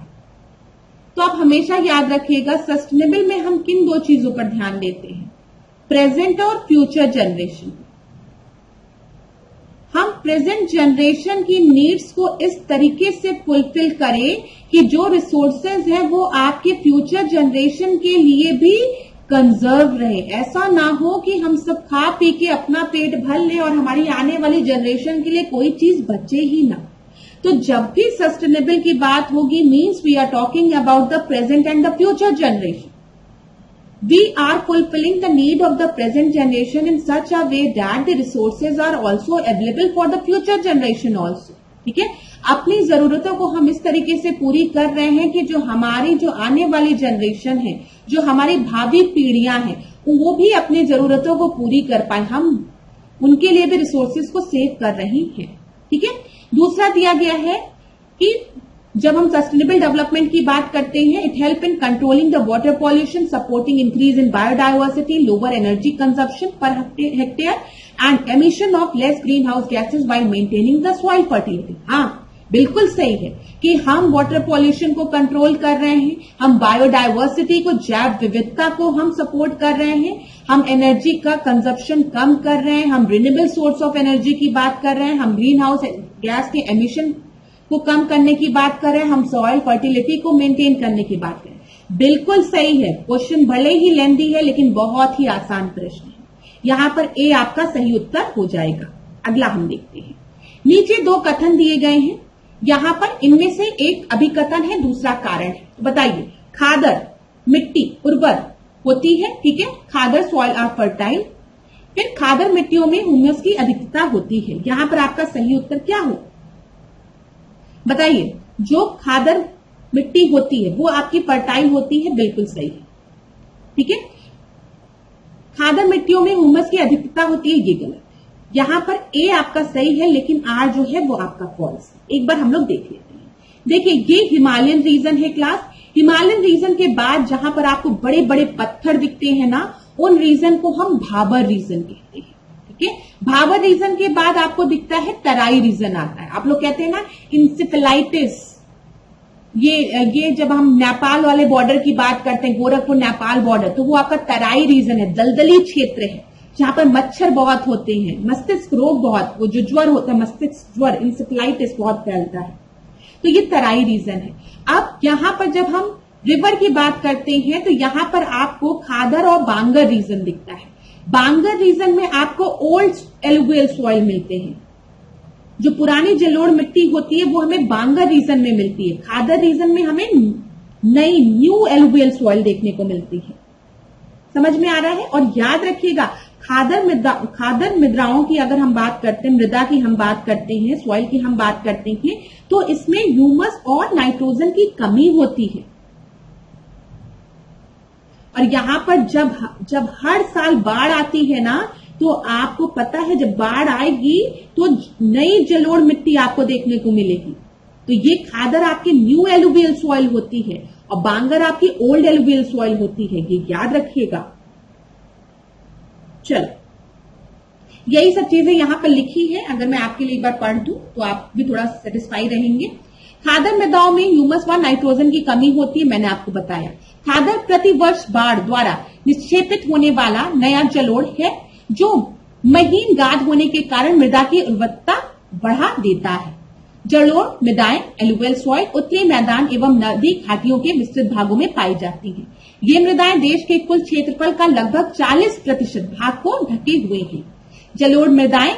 तो आप हमेशा याद रखिएगा सस्टेनेबल में हम किन 2 चीजों पर ध्यान देते हैं? प्रेजेंट और फ्यूचर जनरेशन। हम प्रेजेंट जनरेशन की नीड्स को इस तरीके से फुलफिल करें कि जो रिसोर्सेज है वो आपके फ्यूचर जनरेशन के लिए भी कंजर्व रहे। ऐसा ना हो कि हम सब खा पी के अपना पेट भर लें और हमारी आने वाली जनरेशन के लिए कोई चीज बचे ही ना। तो जब भी सस्टेनेबल की बात होगी means we are talking about the present and the future generation. We are fulfilling the need of the present generation in such a way that the resources are also available for the future generation also. ठीक है, अपनी जरूरतों को हम इस तरीके से पूरी कर रहे हैं कि जो हमारी जो आने वाली जनरेशन है, जो हमारी भावी पीढ़ियां हैं, वो भी अपनी जरूरतों को पूरी कर पाए। हम उनके लिए भी रिसोर्सेज को सेव कर रहे हैं। ठीक है, दूसरा दिया गया है कि जब हम सस्टेनेबल डेवलपमेंट की बात करते हैं, it help in controlling the water pollution, supporting increase in biodiversity, lower energy consumption per hectare and emission of less greenhouse gases while maintaining the soil fertility. हाँ, बिल्कुल सही है कि हम वाटर पॉल्यूशन को कंट्रोल कर रहे हैं, हम बायोडाइवर्सिटी को, जैव विविधता को हम सपोर्ट कर रहे हैं, हम एनर्जी का कंजप्शन कम कर रहे हैं, हम रिन्यूएबल सोर्स ऑफ एनर्जी की बात कर रहे हैं, हम ग्रीन हाउस गैस के एमिशन को कम करने की बात कर रहे हैं, हम सॉइल फर्टिलिटी को मेंटेन करने की बात कर रहे हैं। बिल्कुल सही है। क्वेश्चन भले ही लेंदी है लेकिन बहुत ही आसान प्रश्न है। यहां पर ए आपका सही उत्तर हो जाएगा। अगला हम देखते हैं। नीचे दो कथन दिए गए हैं, यहां पर इनमें से एक अभिकथन है, दूसरा कारण है। बताइए, खादर मिट्टी उर्वर होती है, ठीक है, खादर सॉइल आर फर्टाइल। फिर खादर मिट्टियों में ह्यूमस की अधिकता होती है। यहां पर आपका सही उत्तर क्या हो? बताइए, जो खादर मिट्टी होती है वो आपकी फर्टाइल होती है, बिल्कुल सही है, ठीक है। खादर मिट्टियों में ह्यूमस की अधिकता होती है, ये गलत। यहां पर ए आपका सही है लेकिन आर जो है वो आपका फॉल्स है। एक बार हम लोग देख लेते हैं। देखिए, ये हिमालयन रीजन है क्लास। हिमालयन रीजन के बाद जहां पर आपको बड़े बड़े पत्थर दिखते हैं ना, उन रीजन को हम भाबर रीजन कहते हैं, ठीक है। भाबर रीजन के बाद आपको दिखता है तराई रीजन आता है। आप लोग कहते हैं ना इंसेफेलाइटिस, ये जब हम नेपाल वाले बॉर्डर की बात करते हैं, गोरखपुर नेपाल बॉर्डर, तो वो आपका तराई रीजन है, दलदली क्षेत्र है जहां पर मच्छर बहुत होते हैं, मस्तिष्क रोग बहुत, वो जो ज्वर होता है मस्तिष्क ज्वर, इंसेफेलाइटिस बहुत फैलता है, तो ये तराई रीजन है। अब यहां पर जब हम रिवर की बात करते हैं तो यहां पर आपको खादर और बांगर रीजन दिखता है। बांगर रीजन में आपको ओल्ड एलुवियल सॉइल मिलते हैं। जो पुरानी जलोढ़ मिट्टी होती है वो हमें बांगर रीजन में मिलती है। खादर रीजन में हमें नई न्यू एलुवियल सॉइल देखने को मिलती है। समझ में आ रहा है? और याद रखिएगा, खादर मृदाओं की अगर हम बात करते हैं, मृदा की हम बात करते हैं, सॉइल की हम बात करते हैं, तो इसमें ह्यूमस और नाइट्रोजन की कमी होती है। और यहां पर जब हर साल बाढ़ आती है ना, तो आपको पता है जब बाढ़ आएगी तो नई जलोढ़ मिट्टी आपको देखने को मिलेगी। तो ये खादर आपकी न्यू एलुवियल सॉइल होती है और बांगर आपकी ओल्ड एलुवियल सॉइल होती है, ये याद रखिएगा। चलो, यही सब चीजें यहां पर लिखी है, अगर मैं आपके लिए एक बार पढ़ दूं तो आप भी थोड़ा सेटिस्फाई रहेंगे। खादर मृदाओं में ह्यूमस व नाइट्रोजन की कमी होती है, मैंने आपको बताया। खादर प्रतिवर्ष बाढ़ द्वारा निक्षेपित होने वाला नया जलोढ़ है जो महीन गाद होने के कारण मृदा की उर्वरता बढ़ा देता है। जलोढ़ मृदाएं एलुवियल सॉइल उत्तरी मैदान एवं नदी घाटियों के विस्तृत भागों में पाई जाती हैं। ये मृदाएं देश के कुल क्षेत्रफल का लगभग 40% भाग को ढके हुए हैं। जलोढ़ मृदाएं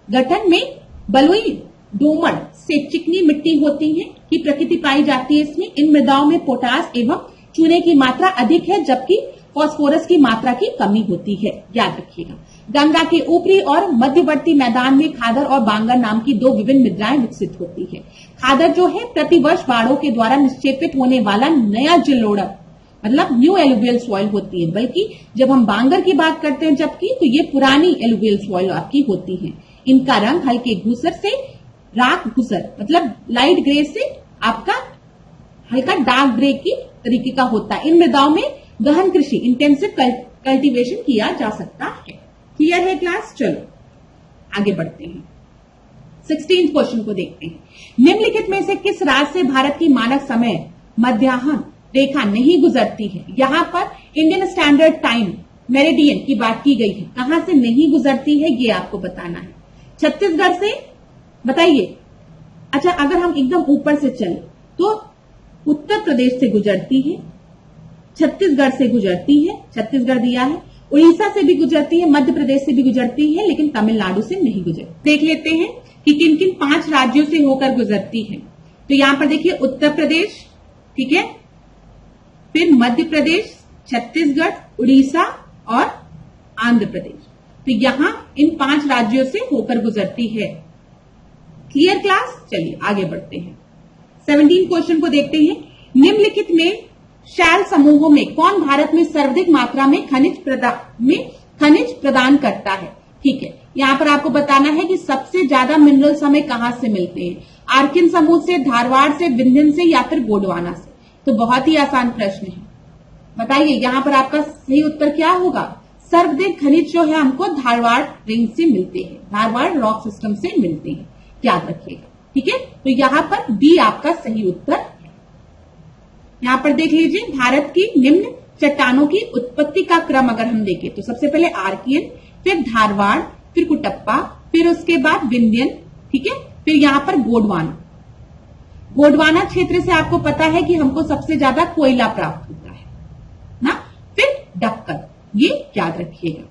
गठन में बलुई दोमड़ से चिकनी मिट्टी होती है की प्रकृति पाई जाती है। इसमें इन मृदाओं में पोटास एवं चूने की मात्रा अधिक है, जबकि फास्फोरस की मात्रा की कमी होती है, याद रखिएगा। गंगा के ऊपरी और मध्यवर्ती मैदान में खादर और बांगर नाम की दो विभिन्न मृदाएं विकसित होती है। खादर जो है प्रतिवर्ष बाढ़ों के द्वारा निक्षेपित होने वाला नया जलोढ़ मतलब न्यू एलुवियल सॉइल होती है, बल्कि जब हम बांगर की बात करते हैं जबकि, तो ये पुरानी एलुवियल सॉइल आपकी होती है। इनका रंग हल्के धूसर से राख धूसर मतलब लाइट ग्रे से आपका हल्का डार्क ग्रे की तरीके का होता है। इन मृदाओं में गहन कृषि इंटेंसिव कल्टीवेशन किया जा सकता है। क्लियर है क्लास? चलो आगे बढ़ते हैं। 16th क्वेश्चन को देखते हैं। निम्नलिखित में से किस राज्य से भारत की मानक समय मध्याह्न रेखा नहीं गुजरती है? यहां पर इंडियन स्टैंडर्ड टाइम मेरिडियन की बात की गई है। कहां से नहीं गुजरती है ये आपको बताना है। छत्तीसगढ़ से, बताइए। अच्छा, अगर हम एकदम ऊपर से चले तो उत्तर प्रदेश से गुजरती है, छत्तीसगढ़ से गुजरती है, छत्तीसगढ़ दिया है, उड़ीसा से भी गुजरती है, मध्य प्रदेश से भी गुजरती है, लेकिन तमिलनाडु से नहीं गुजरती। देख लेते हैं कि किन किन 5 राज्यों से होकर गुजरती है। तो यहां पर देखिए, उत्तर प्रदेश, ठीक है, फिर मध्य प्रदेश, छत्तीसगढ़, उड़ीसा और आंध्र प्रदेश। तो यहां इन 5 राज्यों से होकर गुजरती है। Clear class? चलिए आगे बढ़ते हैं। 17 क्वेश्चन को देखते हैं। निम्नलिखित में शैल समूहों में कौन भारत में सर्वाधिक मात्रा में खनिज प्रदान करता है? ठीक है, यहां पर आपको बताना है कि सबसे ज्यादा मिनरल्स हमें कहां से मिलते हैं। आर्किन समूह से, धारवाड़ से, विंध्यन से या फिर गोंडवाना से? तो बहुत ही आसान प्रश्न है। बताइए यहां पर आपका सही उत्तर क्या होगा? सर्वदेव खनिज जो है हमको धारवाड़ रेंज से मिलते हैं, धारवाड़ रॉक सिस्टम से मिलते हैं, याद रखिएगा। ठीक है, तो यहां पर बी आपका सही उत्तर है। यहां पर देख लीजिए, भारत की निम्न चट्टानों की उत्पत्ति का क्रम अगर हम देखें तो सबसे पहले आर्कियन, फिर धारवाड़, फिर कुटप्पा, फिर उसके बाद विंध्यन, ठीक है, फिर यहां पर गोंडवाना। गोंडवाना क्षेत्र से आपको पता है कि हमको सबसे ज्यादा कोयला प्राप्त होता है ना, फिर डक्कन, ये याद रखिएगा।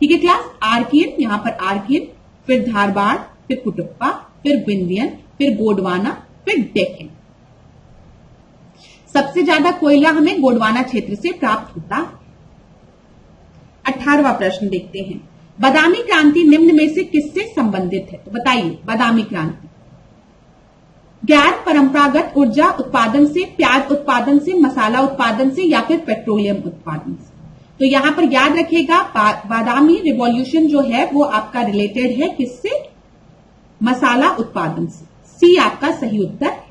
ठीक है क्लास, आर्कियन, यहां पर आर्कियन, फिर धारवाड़, फिर कुटप्पा, फिर विंध्यन, फिर गोंडवाना, फिर डेक्कन। सबसे ज्यादा कोयला हमें गोंडवाना क्षेत्र से प्राप्त होता है। 18वां प्रश्न देखते हैं, बादामी क्रांति निम्न में से किससे संबंधित है? तो बताइए, बादामी क्रांति गैर परंपरागत ऊर्जा उत्पादन से, प्याज उत्पादन से, मसाला उत्पादन से या फिर पेट्रोलियम उत्पादन से? तो यहां पर याद रखिएगा, बादामी रिवॉल्यूशन जो है वो आपका रिलेटेड है किससे? मसाला उत्पादन से। सी आपका सही उत्तर है।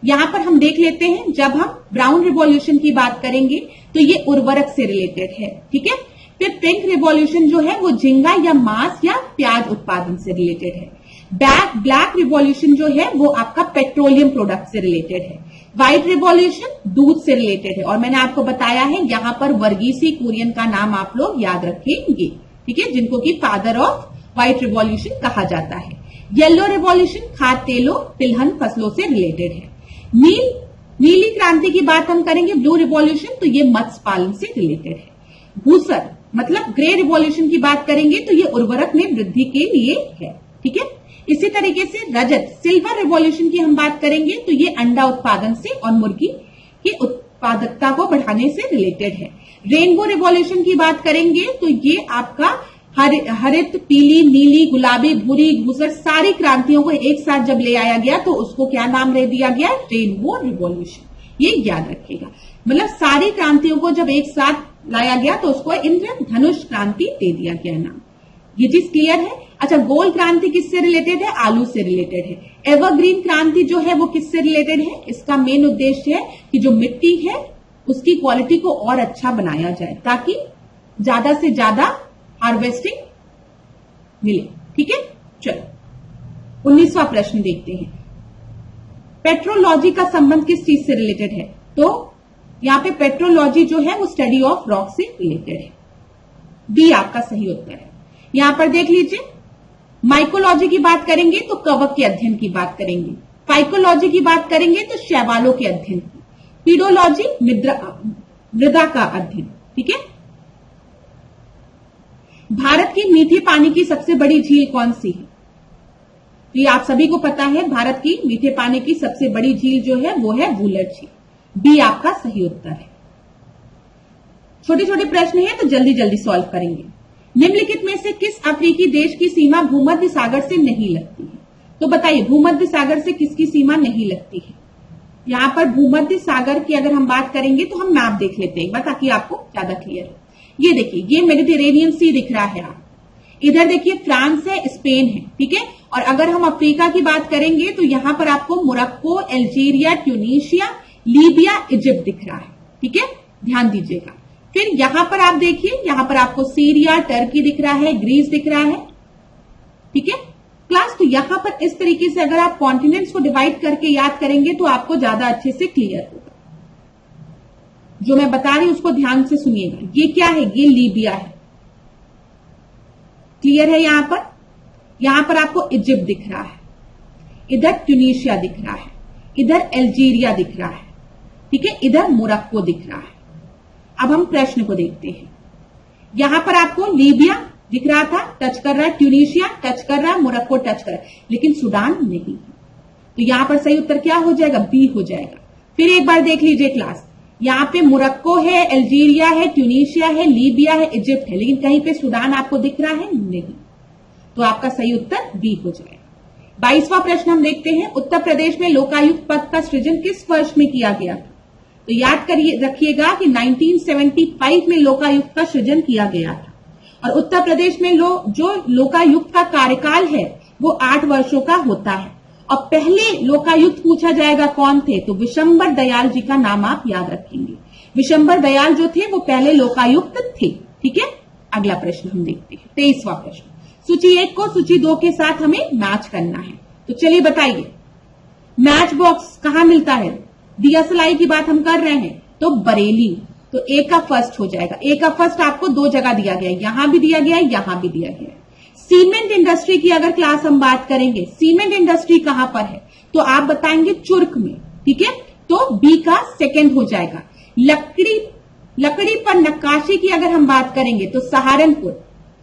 यहां पर हम देख लेते हैं, जब हम ब्राउन रिवॉल्यूशन की बात करेंगे तो ये उर्वरक से रिलेटेड है, ठीक है। फिर पिंक रिवॉल्यूशन जो है वो झींगा या मांस या प्याज उत्पादन से रिलेटेड है। ब्लैक रिवॉल्यूशन जो है वो आपका पेट्रोलियम प्रोडक्ट से रिलेटेड है। व्हाइट रिवॉल्यूशन दूध से रिलेटेड है, और मैंने आपको बताया है यहां पर वर्गीसी कुरियन का नाम आप लोग याद रखेंगे, ठीक है, जिनको कि फादर ऑफ व्हाइट रिवॉल्यूशन कहा जाता है। येलो रिवॉल्यूशन खाद्य तेलों, तिलहन फसलों से रिलेटेड है। नीली क्रांति की बात हम करेंगे, ब्लू रिवॉल्यूशन, तो ये मत्स्य पालन से रिलेटेड है। भूसर मतलब ग्रे रिवॉल्यूशन की बात करेंगे तो ये उर्वरक में वृद्धि के लिए है, ठीक है। इसी तरीके से रजत सिल्वर रिवॉल्यूशन की हम बात करेंगे तो ये अंडा उत्पादन से और मुर्गी की उत्पादकता को बढ़ाने से रिलेटेड है। रेनबो रिवॉल्यूशन की बात करेंगे तो ये आपका हरित, पीली, नीली, गुलाबी, भूरी, धूसर सारी क्रांतियों को एक साथ जब ले आया गया तो उसको क्या नाम दे दिया गया? Rainbow revolution. ये याद रखिएगा, मतलब सारी क्रांतियों को जब एक साथ लाया गया तो उसको इंद्रधनुष क्रांति दे दिया गया नाम। ये चीज क्लियर है। अच्छा, गोल क्रांति किससे रिलेटेड है? आलू से रिलेटेड है। एवरग्रीन क्रांति जो है वो किससे रिलेटेड है? इसका मेन उद्देश्य है कि जो मिट्टी है उसकी क्वालिटी को और अच्छा बनाया जाए ताकि ज्यादा से ज्यादा हार्वेस्टिंग मिले, ठीक है। चलो 19वां प्रश्न देखते हैं, पेट्रोलॉजी का संबंध किस चीज से रिलेटेड है? तो यहां पे पेट्रोलॉजी जो है वो स्टडी ऑफ रॉक से रिलेटेड है। डी आपका सही उत्तर है। यहां पर देख लीजिए, माइकोलॉजी की बात करेंगे तो कवक के अध्ययन की बात करेंगे। फाइकोलॉजी की बात करेंगे तो शैवालों के अध्ययन की। पीडोलॉजी मृदा का अध्ययन, ठीक है। भारत की मीठे पानी की सबसे बड़ी झील कौन सी है? तो ये आप सभी को पता है, भारत की मीठे पानी की सबसे बड़ी झील जो है वो है वुलर झील। बी आपका सही उत्तर है। छोटे छोटे प्रश्न है तो जल्दी जल्दी सॉल्व करेंगे। निम्नलिखित में से किस अफ्रीकी देश की सीमा भूमध्य सागर से नहीं लगती है? तो बताइए, भूमध्य सागर से किसकी सीमा नहीं लगती है? यहां पर भूमध्य सागर की अगर हम बात करेंगे तो हम मैप देख लेते हैं ताकि आपको ज्यादा क्लियर हो। ये देखिए, ये मेडिटेरेनियन सी दिख रहा है। आप इधर देखिए, फ्रांस है, स्पेन है, ठीक है। और अगर हम अफ्रीका की बात करेंगे तो यहां पर आपको Morocco, Algeria, Tunisia, Libya, Egypt दिख रहा है, ठीक है, ध्यान दीजिएगा। फिर यहां पर आप देखिए, यहां पर आपको सीरिया, टर्की दिख रहा है, ग्रीस दिख रहा है, ठीक है क्लास। तो यहां पर इस तरीके से अगर आप कॉन्टिनेंट्स को डिवाइड करके याद करेंगे तो आपको ज्यादा अच्छे से क्लियर होगा। जो मैं बता रही हूं उसको ध्यान से सुनिएगा। ये क्या है? ये लीबिया है, क्लियर है। यहां पर आपको इजिप्ट दिख रहा है, इधर ट्यूनीशिया दिख रहा है, इधर अल्जीरिया दिख रहा है, ठीक है, इधर मोरक्को दिख रहा है। अब हम प्रश्न को देखते हैं। यहां पर आपको लीबिया दिख रहा था, टच कर रहा है, ट्यूनीशिया टच कर रहा है, मोरक्को टच कर रहा है, लेकिन सूडान नहीं। तो यहां पर सही उत्तर क्या हो जाएगा? बी हो जाएगा। फिर एक बार देख लीजिए क्लास, यहां पे मोरक्को है, अल्जीरिया है, ट्यूनीशिया है, लीबिया है, इजिप्ट है, लेकिन कहीं पे सूडान आपको दिख रहा है? नहीं। तो आपका सही उत्तर बी हो जाएगा। 22वां प्रश्न हम देखते हैं, उत्तर प्रदेश में लोकायुक्त पद का सृजन किस वर्ष में किया गया था? तो याद करिए रखिएगा कि 1975 में लोकायुक्त का सृजन किया गया था। और उत्तर प्रदेश में जो लोकायुक्त का कार्यकाल है वो 8 वर्षों का होता है। और पहले लोकायुक्त पूछा जाएगा कौन थे, तो विशंबर दयाल जी का नाम आप याद रखेंगे। विशंबर दयाल जो थे वो पहले लोकायुक्त थे। ठीक है, अगला प्रश्न हम देखते हैं, 23वां प्रश्न। सूची 1 को सूची 2 के साथ हमें मैच करना है। तो चलिए बताइए, मैच बॉक्स कहां मिलता है? दिया सलाई की बात हम कर रहे हैं, तो बरेली। तो ए का फर्स्ट हो जाएगा। ए का फर्स्ट आपको 2 जगह दिया गया है, यहां भी दिया गया है, यहां भी दिया गया है। सीमेंट इंडस्ट्री की अगर क्लास हम बात करेंगे, सीमेंट इंडस्ट्री कहां पर है, तो आप बताएंगे चुर्क में। ठीक है, तो बी का सेकंड हो जाएगा। लकड़ी पर नक्काशी की अगर हम बात करेंगे तो सहारनपुर।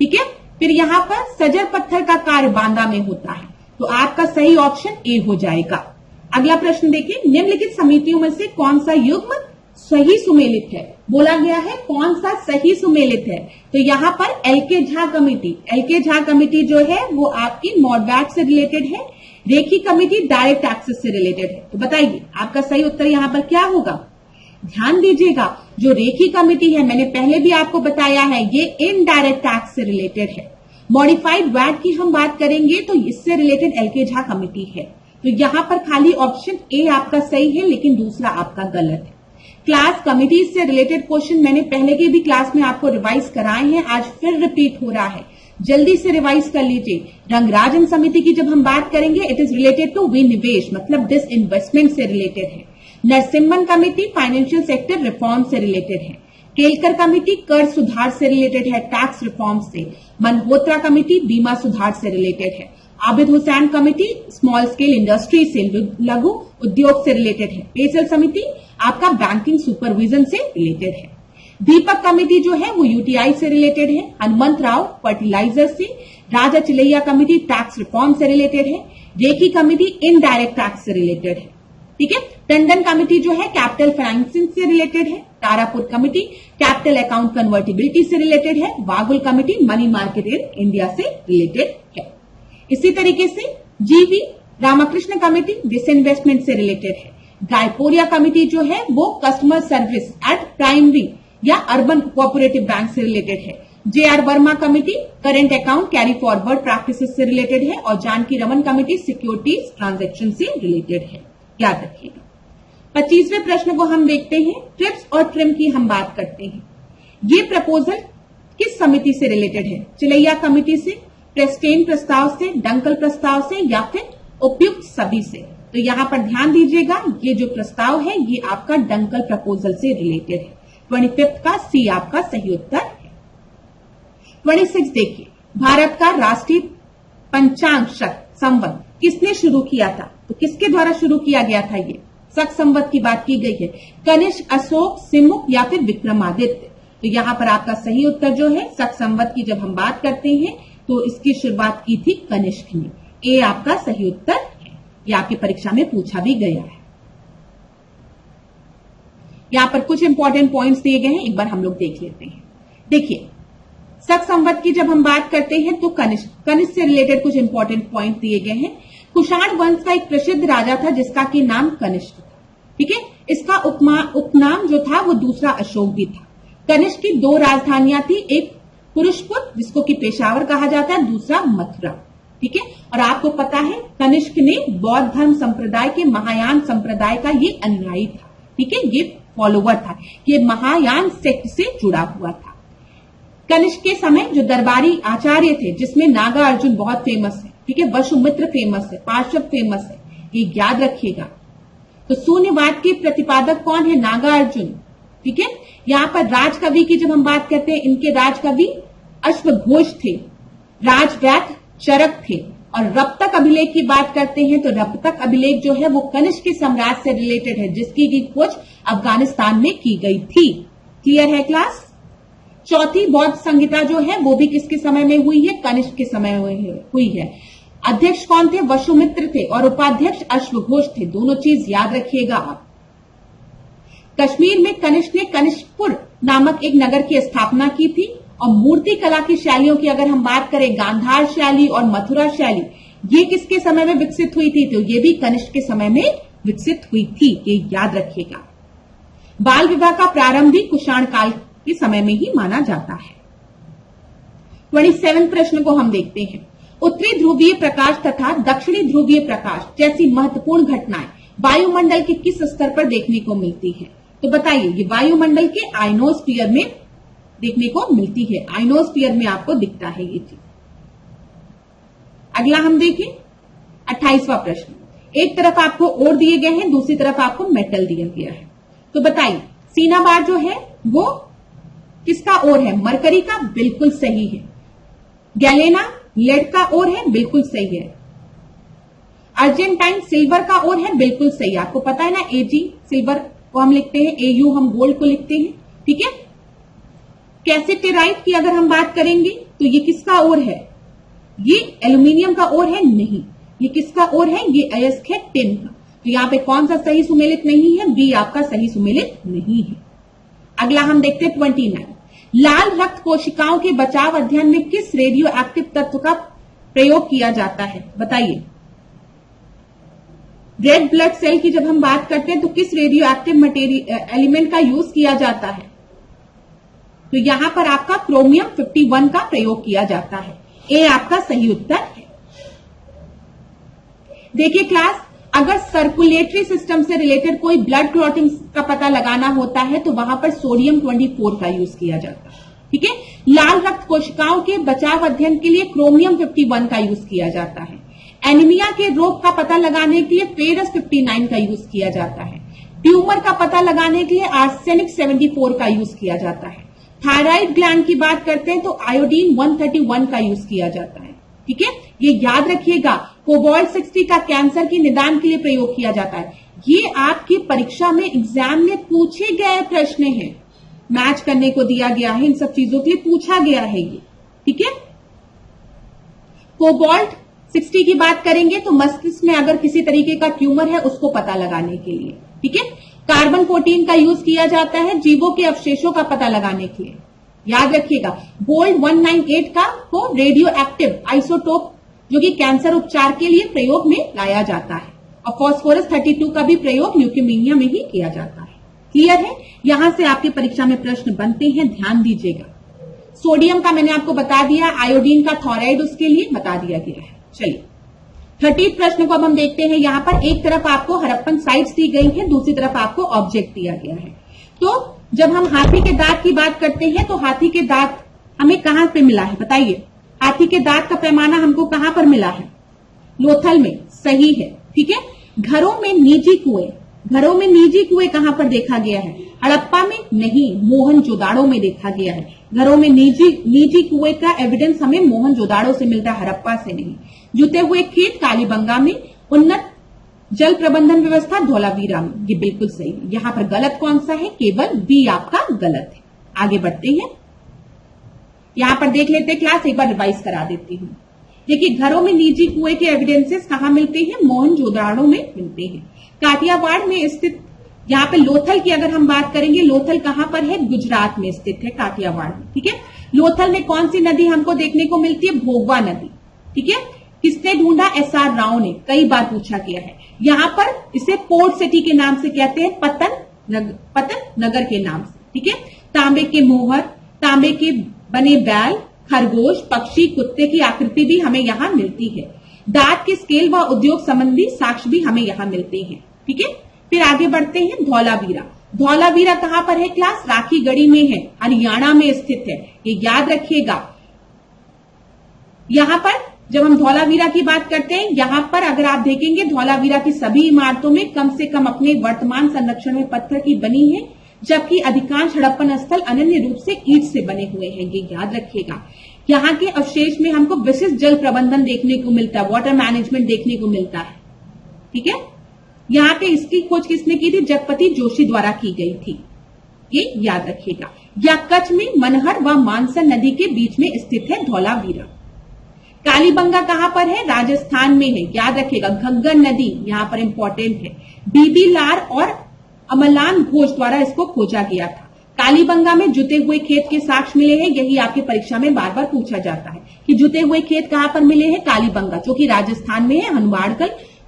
ठीक है, फिर यहां पर सजर पत्थर का कार्य बांदा में होता है, तो आपका सही ऑप्शन ए हो जाएगा। अगला प्रश्न देखिए, निम्नलिखित समितियों में से कौन सा युग्म सही सुमेलित है? बोला गया है कौन सा सही सुमेलित है, तो यहां पर L K Jha committee. L K Jha committee जो है वो आपकी मॉडवैट से रिलेटेड है, रेखी कमेटी डायरेक्ट टैक्सेस से रिलेटेड है। तो बताइए आपका सही उत्तर यहां पर क्या होगा? ध्यान दीजिएगा, जो रेखी कमेटी है मैंने पहले भी आपको बताया है, ये इनडायरेक्ट टैक्स से रिलेटेड है। मॉडिफाइड वैट की हम बात करेंगे तो इससे रिलेटेड एलके झा कमेटी है। तो यहां पर खाली ऑप्शन ए आपका सही है, लेकिन दूसरा आपका गलत है। क्लास कमिटीज से रिलेटेड क्वेश्चन मैंने पहले के भी क्लास में आपको रिवाइज कराए हैं, आज फिर रिपीट हो रहा है, जल्दी से रिवाइज कर लीजिए। रंगराजन समिति की जब हम बात करेंगे, इट इज रिलेटेड टू विनिवेश, मतलब डिस इन्वेस्टमेंट से रिलेटेड है। Narasimhan committee financial sector reform से रिलेटेड है। केलकर कमेटी कर सुधार से रिलेटेड है, टैक्स रिफॉर्म से। मल्होत्रा कमेटी बीमा सुधार से रिलेटेड है। Abid Hussain committee small scale industry से, लघु उद्योग से रिलेटेड है। पेसल समिति आपका बैंकिंग सुपरविजन से रिलेटेड है। दीपक कमेटी जो है वो यूटीआई से रिलेटेड है। हनुमंत राव फर्टिलाइजर से। राजा चिलैया कमेटी टैक्स रिफॉर्म से रिलेटेड है। रेखी कमेटी इनडायरेक्ट टैक्स से रिलेटेड है। ठीक है, टंडन कमेटी जो है कैपिटल फाइनेंसिंग से रिलेटेड है। Tarapore committee capital account convertibility से रिलेटेड है। Vaghul committee money market in India से रिलेटेड है। इसी तरीके से जीवी रामकृष्ण कमेटी डिसइन्वेस्टमेंट से रिलेटेड है। गायपोरिया कमेटी जो है वो कस्टमर सर्विस एट प्राइमरी या अर्बन कोऑपरेटिव बैंक से रिलेटेड है। J R. Varma committee current account carry forward practices से रिलेटेड है। और Janaki Raman committee securities transaction से रिलेटेड है, याद रखिएगा। 25वें प्रश्न को हम देखते हैं, ट्रिप्स और ट्रिम की हम बात करते हैं। ये प्रपोजल किस समिति से रिलेटेड है? चिलैया कमेटी से, प्रेस्टेन प्रस्ताव से, डंकल प्रस्ताव से, या फिर उपयुक्त सभी से? तो यहां पर ध्यान दीजिएगा, ये जो प्रस्ताव है ये आपका डंकल प्रपोजल से रिलेटेड है। 25 का सी आपका सही उत्तर है। 26 देखिए, भारत का राष्ट्रीय पंचांग शक संवत किसने शुरू किया था? तो किसके द्वारा शुरू किया गया था? ये शक संवत की बात की गई है। कनिष्क, अशोक, सिमुक या फिर विक्रमादित्य? तो यहां पर आपका सही उत्तर जो है, शक संवत की जब हम बात करते हैं तो इसकी शुरुआत की थी कनिष्क ने। ए आपका सही उत्तर है, यह आपकी परीक्षा में पूछा भी गया है। यहां पर कुछ इंपॉर्टेंट पॉइंट्स दिए गए हैं, एक बार हम लोग देख लेते हैं। देखिए, शक संवत की जब हम बात करते हैं तो कनिष्क से रिलेटेड कुछ इंपॉर्टेंट पॉइंट दिए गए हैं। कुषाण वंश का एक प्रसिद्ध राजा था जिसका कि नाम कनिष्क था। ठीक है, इसका उपनाम जो था वो दूसरा अशोक भी था। कनिष्क की 2 राजधानियां थी, एक पुरुषपुर जिसको कि पेशावर कहा जाता है, दूसरा मथुरा। ठीक है, और आपको पता है कनिष्क ने बौद्ध धर्म संप्रदाय के महायान संप्रदाय का ये अनुयायी था। ठीक है, ये फॉलोवर था, ये महायान सेक्ट से जुड़ा हुआ था। कनिष्क के समय जो दरबारी आचार्य थे, जिसमें नागा अर्जुन बहुत फेमस है, ठीक है, वसुमित्र फेमस है, पार्श्व फेमस है, ये याद रखिएगा। तो शून्यवाद के प्रतिपादक कौन है? नागा अर्जुन। ठीक है, यहां पर राजकवि की जब हम बात करते हैं, इनके राजकवि अश्वघोष थे, राजवैद्य चरक थे। और रप्तक अभिलेख की बात करते हैं तो रप्तक अभिलेख जो है वो कनिष्क के साम्राज्य से रिलेटेड है, जिसकी की खोज अफगानिस्तान में की गई थी। क्लियर है क्लास? चौथी बौद्ध संहिता जो है वो भी किसके समय में हुई है? कनिष्क के समय में हुई है। अध्यक्ष कौन थे? वसुमित्र थे, और उपाध्यक्ष अश्वघोष थे। दोनों चीज याद रखिएगा आप। कश्मीर में कनिष्क ने कनिष्कपुर नामक एक नगर की स्थापना की थी। और मूर्ति कला की शैलियों की अगर हम बात करें, गांधार शैली और मथुरा शैली, ये किसके समय में विकसित हुई थी? तो ये भी कनिष्क के समय में विकसित हुई थी, ये याद रखिएगा। बाल विवाह का प्रारंभ भी कुषाण काल के समय में ही माना जाता है। 27 प्रश्न को हम देखते हैं। उत्तरी ध्रुवीय प्रकाश तथा दक्षिणी ध्रुवीय प्रकाश जैसी महत्वपूर्ण घटनाएं वायुमंडल के किस स्तर पर देखने को मिलती है? तो बताइए, ये वायुमंडल के आइनोस्फीयर में देखने को मिलती है। आइनोस्फीयर में आपको दिखता है ये चीज। अगला हम देखें 28वां प्रश्न। एक तरफ आपको ओर दिए गए हैं, दूसरी तरफ आपको मेटल दिया गया है। तो बताइए, सीना बार जो है वो किसका ओर है? मरकरी का, बिल्कुल सही है। गैलेना लेड का ओर है, बिल्कुल सही है। अर्जेंटाइन सिल्वर का ओर है, बिल्कुल सही। आपको पता है ना, एजी सिल्वर को हम लिखते हैं, एयू हम गोल्ड को लिखते हैं, ठीक है। कैसेटेराइट की अगर हम बात करेंगे तो ये किसका ओर है? ये एल्यूमिनियम का ओर है, नहीं। ये किसका ओर है? ये अयस्क है, टिन का। तो यहां पे कौन सा सही सुमेलित नहीं है? बी आपका सही सुमेलित नहीं है। अगला हम देखते हैं 29। लाल रक्त कोशिकाओं के बचाव अध्ययन में किस रेडियो एक्टिव तत्व का प्रयोग किया जाता है? बताइए। रेड ब्लड सेल की जब हम बात करते हैं तो किस रेडियो एक्टिव एलिमेंट का यूज किया जाता है? तो यहां पर आपका क्रोमियम 51 का प्रयोग किया जाता है। ए आपका सही उत्तर है। देखिए क्लास, अगर सर्कुलेटरी सिस्टम से रिलेटेड कोई ब्लड क्लॉटिंग का पता लगाना होता है तो वहां पर सोडियम 24 का यूज किया जाता है, ठीक है। लाल रक्त कोशिकाओं के बचाव अध्ययन के लिए क्रोमियम 51 का यूज किया जाता है। एनीमिया के रोग का पता लगाने के लिए फेरस 59 का यूज किया जाता है। ट्यूमर का पता लगाने के लिए आर्सेनिक 74 का यूज किया जाता है। थायराइड ग्लैंड की बात करते हैं तो आयोडीन 131 का यूज किया जाता है, ठीक है। ये याद रखिएगा, कोबाल्ट 60 का कैंसर के निदान के लिए प्रयोग किया जाता है। ये आपकी परीक्षा में एग्जाम में पूछे गए प्रश्न हैं, मैच करने को दिया गया है, इन सब चीजों के लिए पूछा गया है ये, ठीक है। कोबाल्ट 60 की बात करेंगे तो मस्तिष्क में अगर किसी तरीके का ट्यूमर है उसको पता लगाने के लिए, ठीक है। कार्बन 14 का यूज किया जाता है जीवों के अवशेषों का पता लगाने के लिए, याद रखिएगा। गोल्ड 198 का को रेडियो एक्टिव आइसोटोप जो कि कैंसर उपचार के लिए प्रयोग में लाया जाता है। और फास्फोरस 32 का भी प्रयोग ल्यूकेमिया में ही किया जाता है। क्लियर है? यहां से आपके परीक्षा में प्रश्न बनते हैं, ध्यान दीजिएगा। सोडियम का मैंने आपको बता दिया, आयोडीन का थोराइड उसके लिए बता दिया गया है। चलिए 30 प्रश्न को अब हम देखते हैं। यहां पर एक तरफ आपको हड़प्पन साइट्स दी गई है, दूसरी तरफ आपको ऑब्जेक्ट दिया गया है। तो जब हम हाथी के दांत की बात करते हैं तो हाथी के दांत हमें कहां पे मिला है? बताइए। हाथी के दांत का पैमाना हमको कहां पर मिला है? लोथल में, सही है, ठीक है। घरों में निजी कुएं, घरों में निजी कुएं कहां पर देखा गया है? हड़प्पा में नहीं, मोहनजोदाड़ो में देखा गया है। घरों में निजी कुएं का एविडेंस हमें मोहनजोदाड़ो से मिलता है, हड़प्पा से नहीं। जुते हुए खेत कालीबंगा में। उन्नत जल प्रबंधन व्यवस्था धौलावीरा में। ये बिल्कुल सही है। यहां पर गलत कौन सा है? केवल बी आपका गलत है। आगे बढ़ते हैं, यहां पर देख लेते हैं क्लास, एक बार रिवाइज करा देती हूं। देखिए, घरों में निजी कुएं के एविडेंसेस कहां मिलते हैं? मोहनजोदाड़ो में मिलते हैं। काठियावाड़ में स्थित, यहाँ पे लोथल की अगर हम बात करेंगे, लोथल कहां पर है? गुजरात में स्थित है, काठियावाड़ में, ठीक है। लोथल में कौन सी नदी हमको देखने को मिलती है? भोगवा नदी, ठीक है। किसने ढूंढा? एसआर राव ने, कई बार पूछा गया है। यहां पर इसे पोर्ट सिटी के नाम से कहते हैं, पतन नगर के नाम से, ठीक है। तांबे के मोहर, तांबे के बने बैल, खरगोश, पक्षी, कुत्ते की आकृति भी हमें यहाँ मिलती है। दांत के स्केल व उद्योग संबंधी साक्ष्य भी हमें यहाँ मिलते हैं, ठीक है। फिर आगे बढ़ते हैं, धौलावीरा। धौलावीरा कहां पर है क्लास? राखी गढ़ी में है, हरियाणा में स्थित है, ये याद रखिएगा। यहां पर जब हम धौलावीरा की बात करते हैं, यहां पर अगर आप देखेंगे धौलावीरा की सभी इमारतों में कम से कम अपने वर्तमान संरक्षण में पत्थर की बनी है, जबकि अधिकांश हड़प्पन स्थल अनन्य रूप से ईंट से बने हुए हैं, ये याद रखिएगा। यहाँ के अवशेष में हमको विशिष्ट जल प्रबंधन देखने को मिलता है, वाटर मैनेजमेंट देखने को मिलता है, ठीक है। यहाँ पे इसकी खोज किसने की थी? जगपति जोशी द्वारा की गई थी, ये याद रखिएगा। या कच्छ में मनहर व मानसन नदी के बीच में स्थित है धौलावीरा। कालीबंगा कहां पर है? राजस्थान में है, याद रखिएगा। घग्गर नदी यहां पर इंपॉर्टेंट है। बीबी लार और अमलान घोष द्वारा इसको खोजा गया था। कालीबंगा में जुते हुए खेत के साक्ष्य मिले हैं, यही आपकी परीक्षा में बार बार पूछा जाता है कि जुते हुए खेत कहां पर मिले हैं? कालीबंगा, जो कि राजस्थान में है,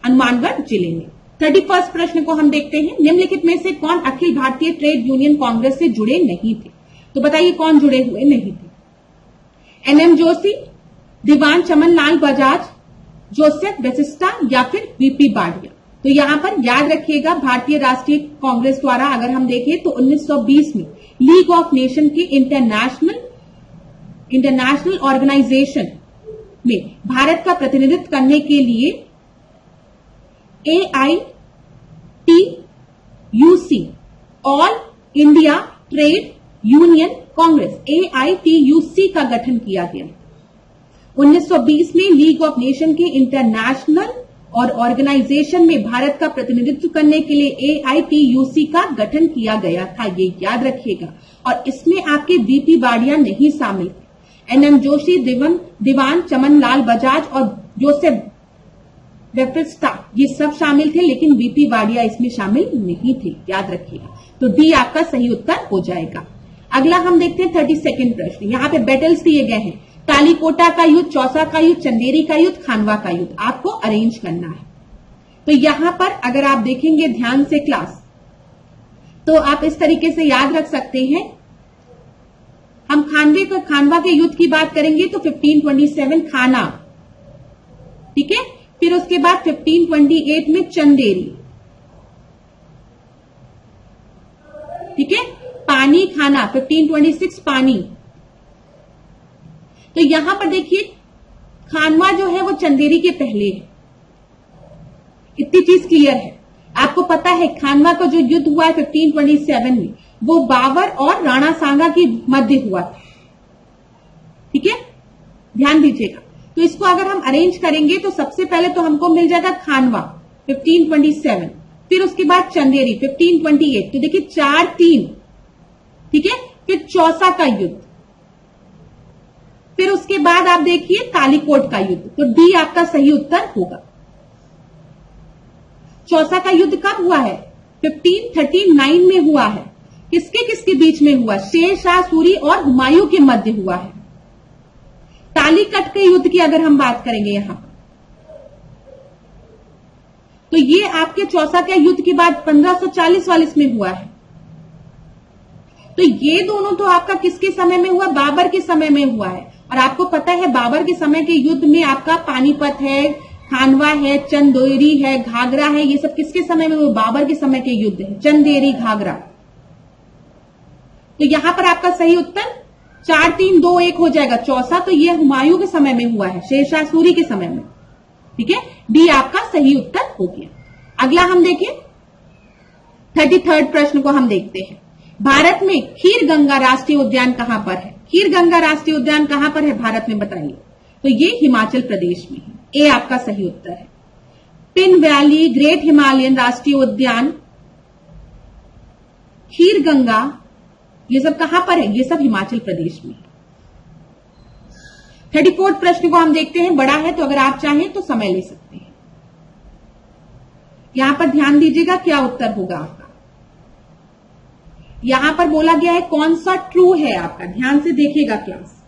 हनुमानगढ़ जिले में। 31 प्रश्न को हम देखते हैं। निम्नलिखित में से कौन अखिल भारतीय ट्रेड यूनियन कांग्रेस से जुड़े नहीं थे? तो बताइए कौन जुड़े हुए नहीं थे? एनएम जोशी, दीवान चमनलाल बजाज, जोसेफ वशिष्ठा या फिर वीपी बाडिया। तो यहां पर याद रखिएगा भारतीय राष्ट्रीय कांग्रेस द्वारा अगर हम देखें तो 1920 में लीग ऑफ नेशन के इंटरनेशनल ऑर्गेनाइजेशन में भारत का प्रतिनिधित्व करने के लिए AITUC all India trade union Congress AITUC का गठन किया गया। 1920 में लीग ऑफ नेशन के इंटरनेशनल और ऑर्गेनाइजेशन में भारत का प्रतिनिधित्व करने के लिए AITUC का गठन किया गया था, ये याद रखिएगा। और इसमें आपके वीपी बाडिया नहीं शामिल थे। NM जोशी, दीवान चमनलाल बजाज और जोसेफ वशिष्ठा ये सब शामिल थे, लेकिन वीपी बाडिया इसमें शामिल नहीं थे, याद रखिएगा। तो डी आपका सही उत्तर हो जाएगा। अगला हम देखते हैं 32वां प्रश्न। यहाँ पे बैटल्स दिए गए हैं, तालीकोटा का युद्ध, चौसा का युद्ध, चंदेरी का युद्ध, खानवा का युद्ध। आपको अरेंज करना है। तो यहां पर अगर आप देखेंगे ध्यान से क्लास, तो आप इस तरीके से याद रख सकते हैं। हम खानवा के युद्ध की बात करेंगे तो 1527 खाना, ठीक है। फिर उसके बाद 1528 में चंदेरी, ठीक है। पानी खाना 1526 पानी। तो यहां पर देखिए खानवा जो है वो चंदेरी के पहले है, इतनी चीज क्लियर है। आपको पता है खानवा का जो युद्ध हुआ है 1527 में, वो बाबर और राणा सांगा के मध्य हुआ था, ठीक है, ध्यान दीजिएगा। तो इसको अगर हम अरेंज करेंगे तो सबसे पहले तो हमको मिल जाएगा खानवा 1527, फिर उसके बाद चंदेरी 1528। तो देखिए 4-3, ठीक है। फिर चौसा का युद्ध, फिर उसके बाद आप देखिए तालीकोट का युद्ध। तो डी आपका सही उत्तर होगा। चौसा का युद्ध कब हुआ है? 1539 में हुआ है। किसके किसके बीच में हुआ? शेर शाह सूरी और हुमायूं के मध्य हुआ है। तालीकट के युद्ध की अगर हम बात करेंगे यहां, तो ये आपके चौसा के युद्ध के बाद 1540 में हुआ है। तो ये दोनों तो आपका किसके समय में हुआ? बाबर के समय में हुआ है। और आपको पता है बाबर के समय के युद्ध में आपका पानीपत है, खानवा है, चंदेरी है, घाघरा है, ये सब किसके समय में हुआ? बाबर के समय के युद्ध है, चंदेरी, घाघरा। तो यहां पर आपका सही उत्तर 4-3-2-1 हो जाएगा। चौसा तो ये हुमायूं के समय में हुआ है, शेरशाह सूरी के समय में, ठीक है। डी आपका सही उत्तर हो गया। अगला हम देखें 33rd प्रश्न को हम देखते हैं। भारत में खीर गंगा राष्ट्रीय उद्यान कहां पर है? खीर गंगा राष्ट्रीय उद्यान कहां पर है भारत में, बताइए। तो ये हिमाचल प्रदेश में है, ए आपका सही उत्तर है। पिन वैली, ग्रेट हिमालयन राष्ट्रीय उद्यान, खीर गंगा, ये सब कहां पर है? ये सब हिमाचल प्रदेश में है। 34th प्रश्न को हम देखते हैं, बड़ा है तो अगर आप चाहें तो समय ले सकते हैं। यहां पर ध्यान दीजिएगा क्या उत्तर होगा आपका। यहां पर बोला गया है कौन सा ट्रू है आपका, ध्यान से देखिएगा क्लास,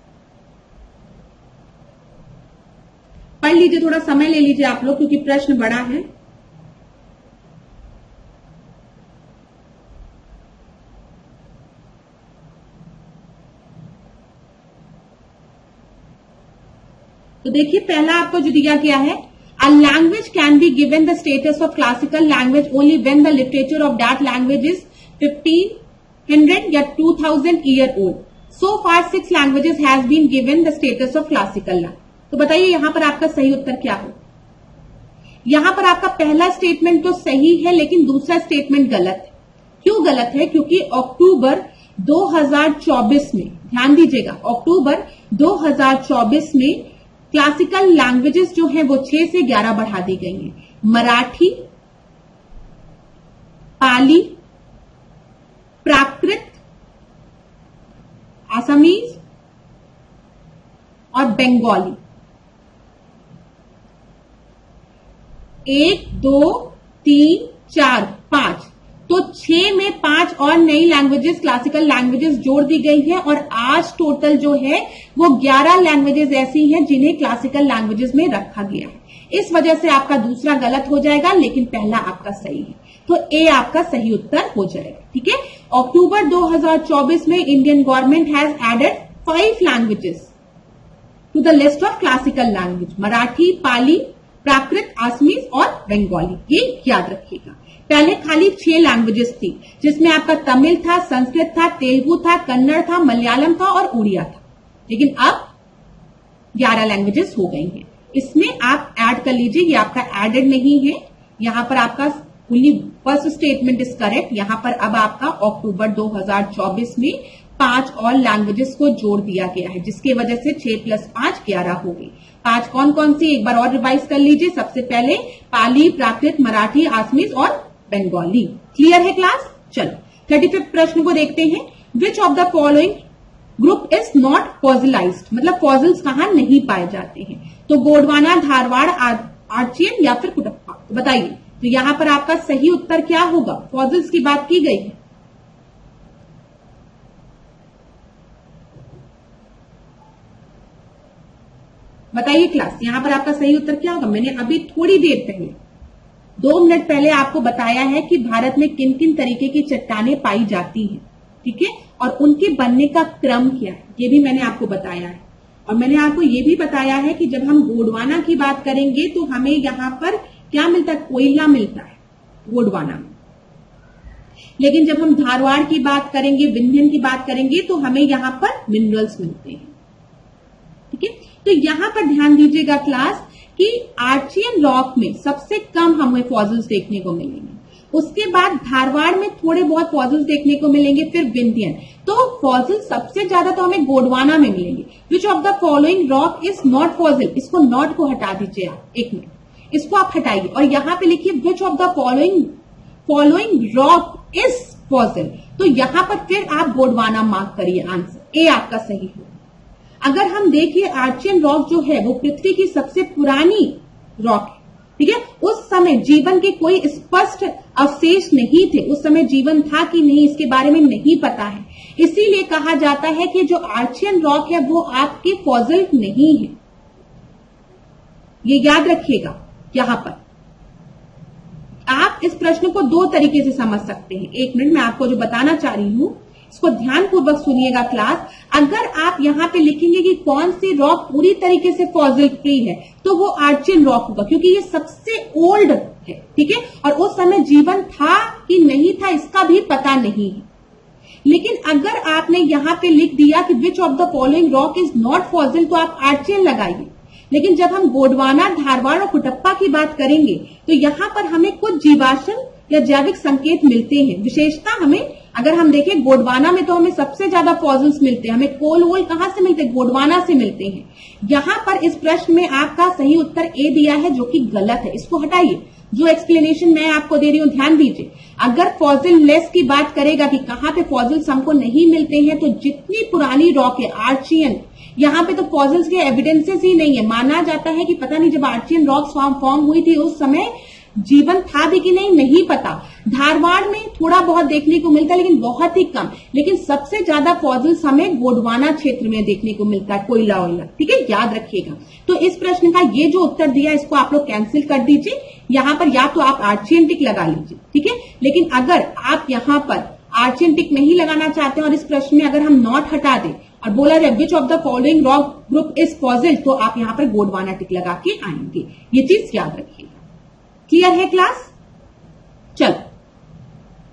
पढ़ लीजिए, थोड़ा समय ले लीजिए आप लोग क्योंकि प्रश्न बड़ा है। तो देखिए पहला आपको जो दिया गया है, a language can be given the status of classical language only when the literature of that language is 1500 या 2000 year old. So far 6 languages has been given the status of classical language. तो बताइए यहां पर आपका सही उत्तर क्या हो? यहां पर आपका पहला स्टेटमेंट तो सही है, लेकिन दूसरा स्टेटमेंट गलत है। क्यों गलत है? क्योंकि अक्टूबर 2024 में, ध्यान दीजिएगा, अक्टूबर 2024 में क्लासिकल लैंग्वेजेस जो है वो 6 से 11 बढ़ा दी गई हैं। मराठी, पाली, प्राकृत, असमीज और बंगाली। 1, 2, 3, 4, 5, तो 6 में 5 और नई लैंग्वेजेस, क्लासिकल लैंग्वेजेस जोड़ दी गई है। और आज टोटल जो है वो 11 लैंग्वेजेस ऐसी हैं जिन्हें क्लासिकल लैंग्वेजेस में रखा गया है। इस वजह से आपका दूसरा गलत हो जाएगा, लेकिन पहला आपका सही है। तो ए आपका सही उत्तर हो जाएगा, ठीक है। अक्टूबर 2024 में Indian government has added 5 languages to the list of classical language, Marathi, Pali, Prakrit, Assamese और बंगाली। ये याद रखिएगा। पहले खाली 6 लैंग्वेजेस थी, जिसमें आपका तमिल था, संस्कृत था, तेलुगु था, कन्नड़ था, मलयालम था और उड़िया था। लेकिन अब 11 लैंग्वेजेस हो गई हैं। इसमें आप ऐड कर लीजिए, ये आपका एडेड नहीं है। यहां पर आपका only first statement is correct. यहां पर अब आपका अक्टूबर 2024 में 5 और लैंग्वेजेस को जोड़ दिया गया है, जिसकी वजह से 6 + 5 11 हो गई। 5 कौन कौन सी, एक बार और रिवाइज कर लीजिए। सबसे पहले पाली, प्राकृत, मराठी, आसमीज और बंगाली। क्लियर है क्लास? चलो 35 प्रश्न को देखते हैं। Which of the following group is not fossilised, मतलब फॉसिल्स कहां नहीं पाए जाते हैं? तो गोंडवाना, धारवाड़, आर्चियन या फिर कुटप्पा। तो बताइए, तो यहां पर आपका सही उत्तर क्या होगा? फॉसिल्स की बात की गई है। बताइए क्लास, यहां पर आपका सही उत्तर क्या होगा? मैंने अभी थोड़ी देर पहले 2 मिनट पहले आपको बताया है कि भारत में किन किन तरीके की चट्टानें पाई जाती हैं, ठीक है, और उनके बनने का क्रम क्या है, ये भी मैंने आपको बताया है। और मैंने आपको ये भी बताया है कि जब हम गोंडवाना की बात करेंगे तो हमें यहां पर क्या मिलता है? कोयला मिलता है गोंडवाना में। लेकिन जब हम धारवाड़ की बात करेंगे, विंध्यन की बात करेंगे, तो हमें यहां पर मिनरल्स मिलते हैं, ठीक है। तो यहां पर ध्यान दीजिएगा क्लास कि आर्चियन रॉक में सबसे कम हमें फॉसिल्स देखने को मिलेंगे। उसके बाद धारवाड़ में थोड़े बहुत फॉसिल्स देखने को मिलेंगे, फिर विंध्यन। तो फॉसिल सबसे ज्यादा तो हमें गोंडवाना में मिलेंगे। Which of the following rock is not fossil, इसको नॉट को हटा दीजिए आप, 1 मिनट, इसको आप हटाइए और यहां पे लिखिए which of the following rock is fossil. तो यहां पर फिर आप गोंडवाना मार्क करिए, आंसर ए आपका सही हो। अगर हम देखिए आर्चियन रॉक जो है वो पृथ्वी की सबसे पुरानी रॉक है, ठीक है। उस समय जीवन के कोई स्पष्ट अवशेष नहीं थे, उस समय जीवन था कि नहीं इसके बारे में नहीं पता है। इसीलिए कहा जाता है कि जो आर्चियन रॉक है वो आपके फॉसिल नहीं है, ये याद रखिएगा। यहां पर आप इस प्रश्न को 2 तरीके से समझ सकते हैं। 1 मिनट, मैं आपको जो बताना चाह रही हूं इसको ध्यानपूर्वक सुनिएगा क्लास। अगर आप यहां पे लिखेंगे कि कौन सी रॉक पूरी तरीके से फॉसिल फ्री है, तो वो आर्चियन रॉक होगा, क्योंकि ये सबसे ओल्ड है, ठीक है, और उस समय जीवन था कि नहीं था इसका भी पता नहीं है। लेकिन अगर आपने यहां पे लिख दिया कि which of the following rock is not fossil, तो आप आर्चियन लगाइए। लेकिन जब हम गोंडवाना, धारवाड़ और कुटप्पा की बात करेंगे तो यहां पर हमें कुछ जीवाश्म या जैविक संकेत मिलते हैं। विशेषता हमें अगर हम देखें गोंडवाना में तो हमें सबसे ज्यादा फॉसिल्स मिलते हैं। हमें कोल वोल कहां से मिलते हैं? गोंडवाना से मिलते हैं। यहां पर इस प्रश्न में आपका सही उत्तर ए दिया है, जो कि गलत है, इसको हटाइए। जो एक्सप्लेनेशन मैं आपको दे रही हूं ध्यान दीजिए। अगर फॉसिल लेस की बात करेगा कि कहां पे फॉसिल्स हमको नहीं मिलते हैं, तो जितनी पुरानी रॉक है आर्चियन, यहां पे तो फॉसिल्स के एविडेंसेस ही नहीं है। माना जाता है कि पता नहीं जब आर्चियन रॉक्स फॉर्म हुई थी उस समय जीवन था भी कि नहीं पता। धारवाड़ में थोड़ा बहुत देखने को मिलता है, लेकिन बहुत ही कम। लेकिन सबसे ज्यादा फॉसिल्स हमें गोंडवाना क्षेत्र में देखने को मिलता है, कोयला ओयला, ठीक है, याद रखिएगा। तो इस प्रश्न का ये जो उत्तर दिया इसको आप लोग कैंसिल कर दीजिए। यहां पर या तो आप आर्चियन टिक लगा लीजिए, ठीक है। लेकिन अगर आप यहां पर आर्चियन टिक नहीं लगाना चाहते और इस प्रश्न में अगर हम नॉट हटा दें और बोला जाए which of the following rock group is fossil, तो आप यहां पर गोंडवाना टिक लगा के आएंगे। ये चीज याद रखिएगा। क्लियर है क्लास? चलो,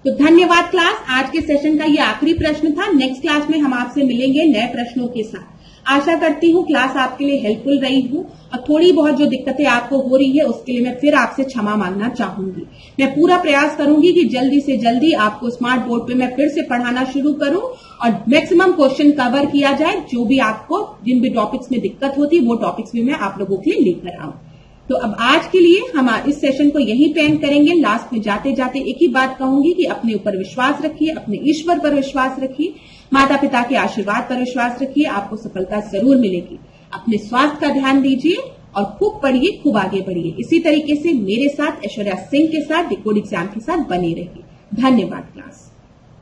तो धन्यवाद क्लास। आज के सेशन का ये आखिरी प्रश्न था। नेक्स्ट क्लास में हम आपसे मिलेंगे नए प्रश्नों के साथ। आशा करती हूँ क्लास आपके लिए हेल्पफुल रही हो और थोड़ी बहुत जो दिक्कतें आपको हो रही है उसके लिए मैं फिर आपसे क्षमा मांगना चाहूंगी। मैं पूरा प्रयास करूंगी कि जल्दी से जल्दी आपको स्मार्ट बोर्ड पे मैं फिर से पढ़ाना शुरू करूं और मैक्सिमम क्वेश्चन कवर किया जाए। जो भी आपको जिन भी टॉपिक्स में दिक्कत होती है वो टॉपिक्स भी मैं आप लोगों के लिए लेकर आऊं। तो अब आज के लिए हम इस सेशन को यहीं पे एंड करेंगे। लास्ट में जाते जाते एक ही बात कहूंगी कि अपने ऊपर विश्वास रखिए, अपने ईश्वर पर विश्वास रखिए, माता पिता के आशीर्वाद पर विश्वास रखिए, आपको सफलता जरूर मिलेगी। अपने स्वास्थ्य का ध्यान दीजिए और खूब पढ़िए, खूब आगे बढ़िए। इसी तरीके से मेरे साथ ऐश्वर्या सिंह के साथ डिकोड एग्जाम के साथ बने रहिए। धन्यवाद क्लास।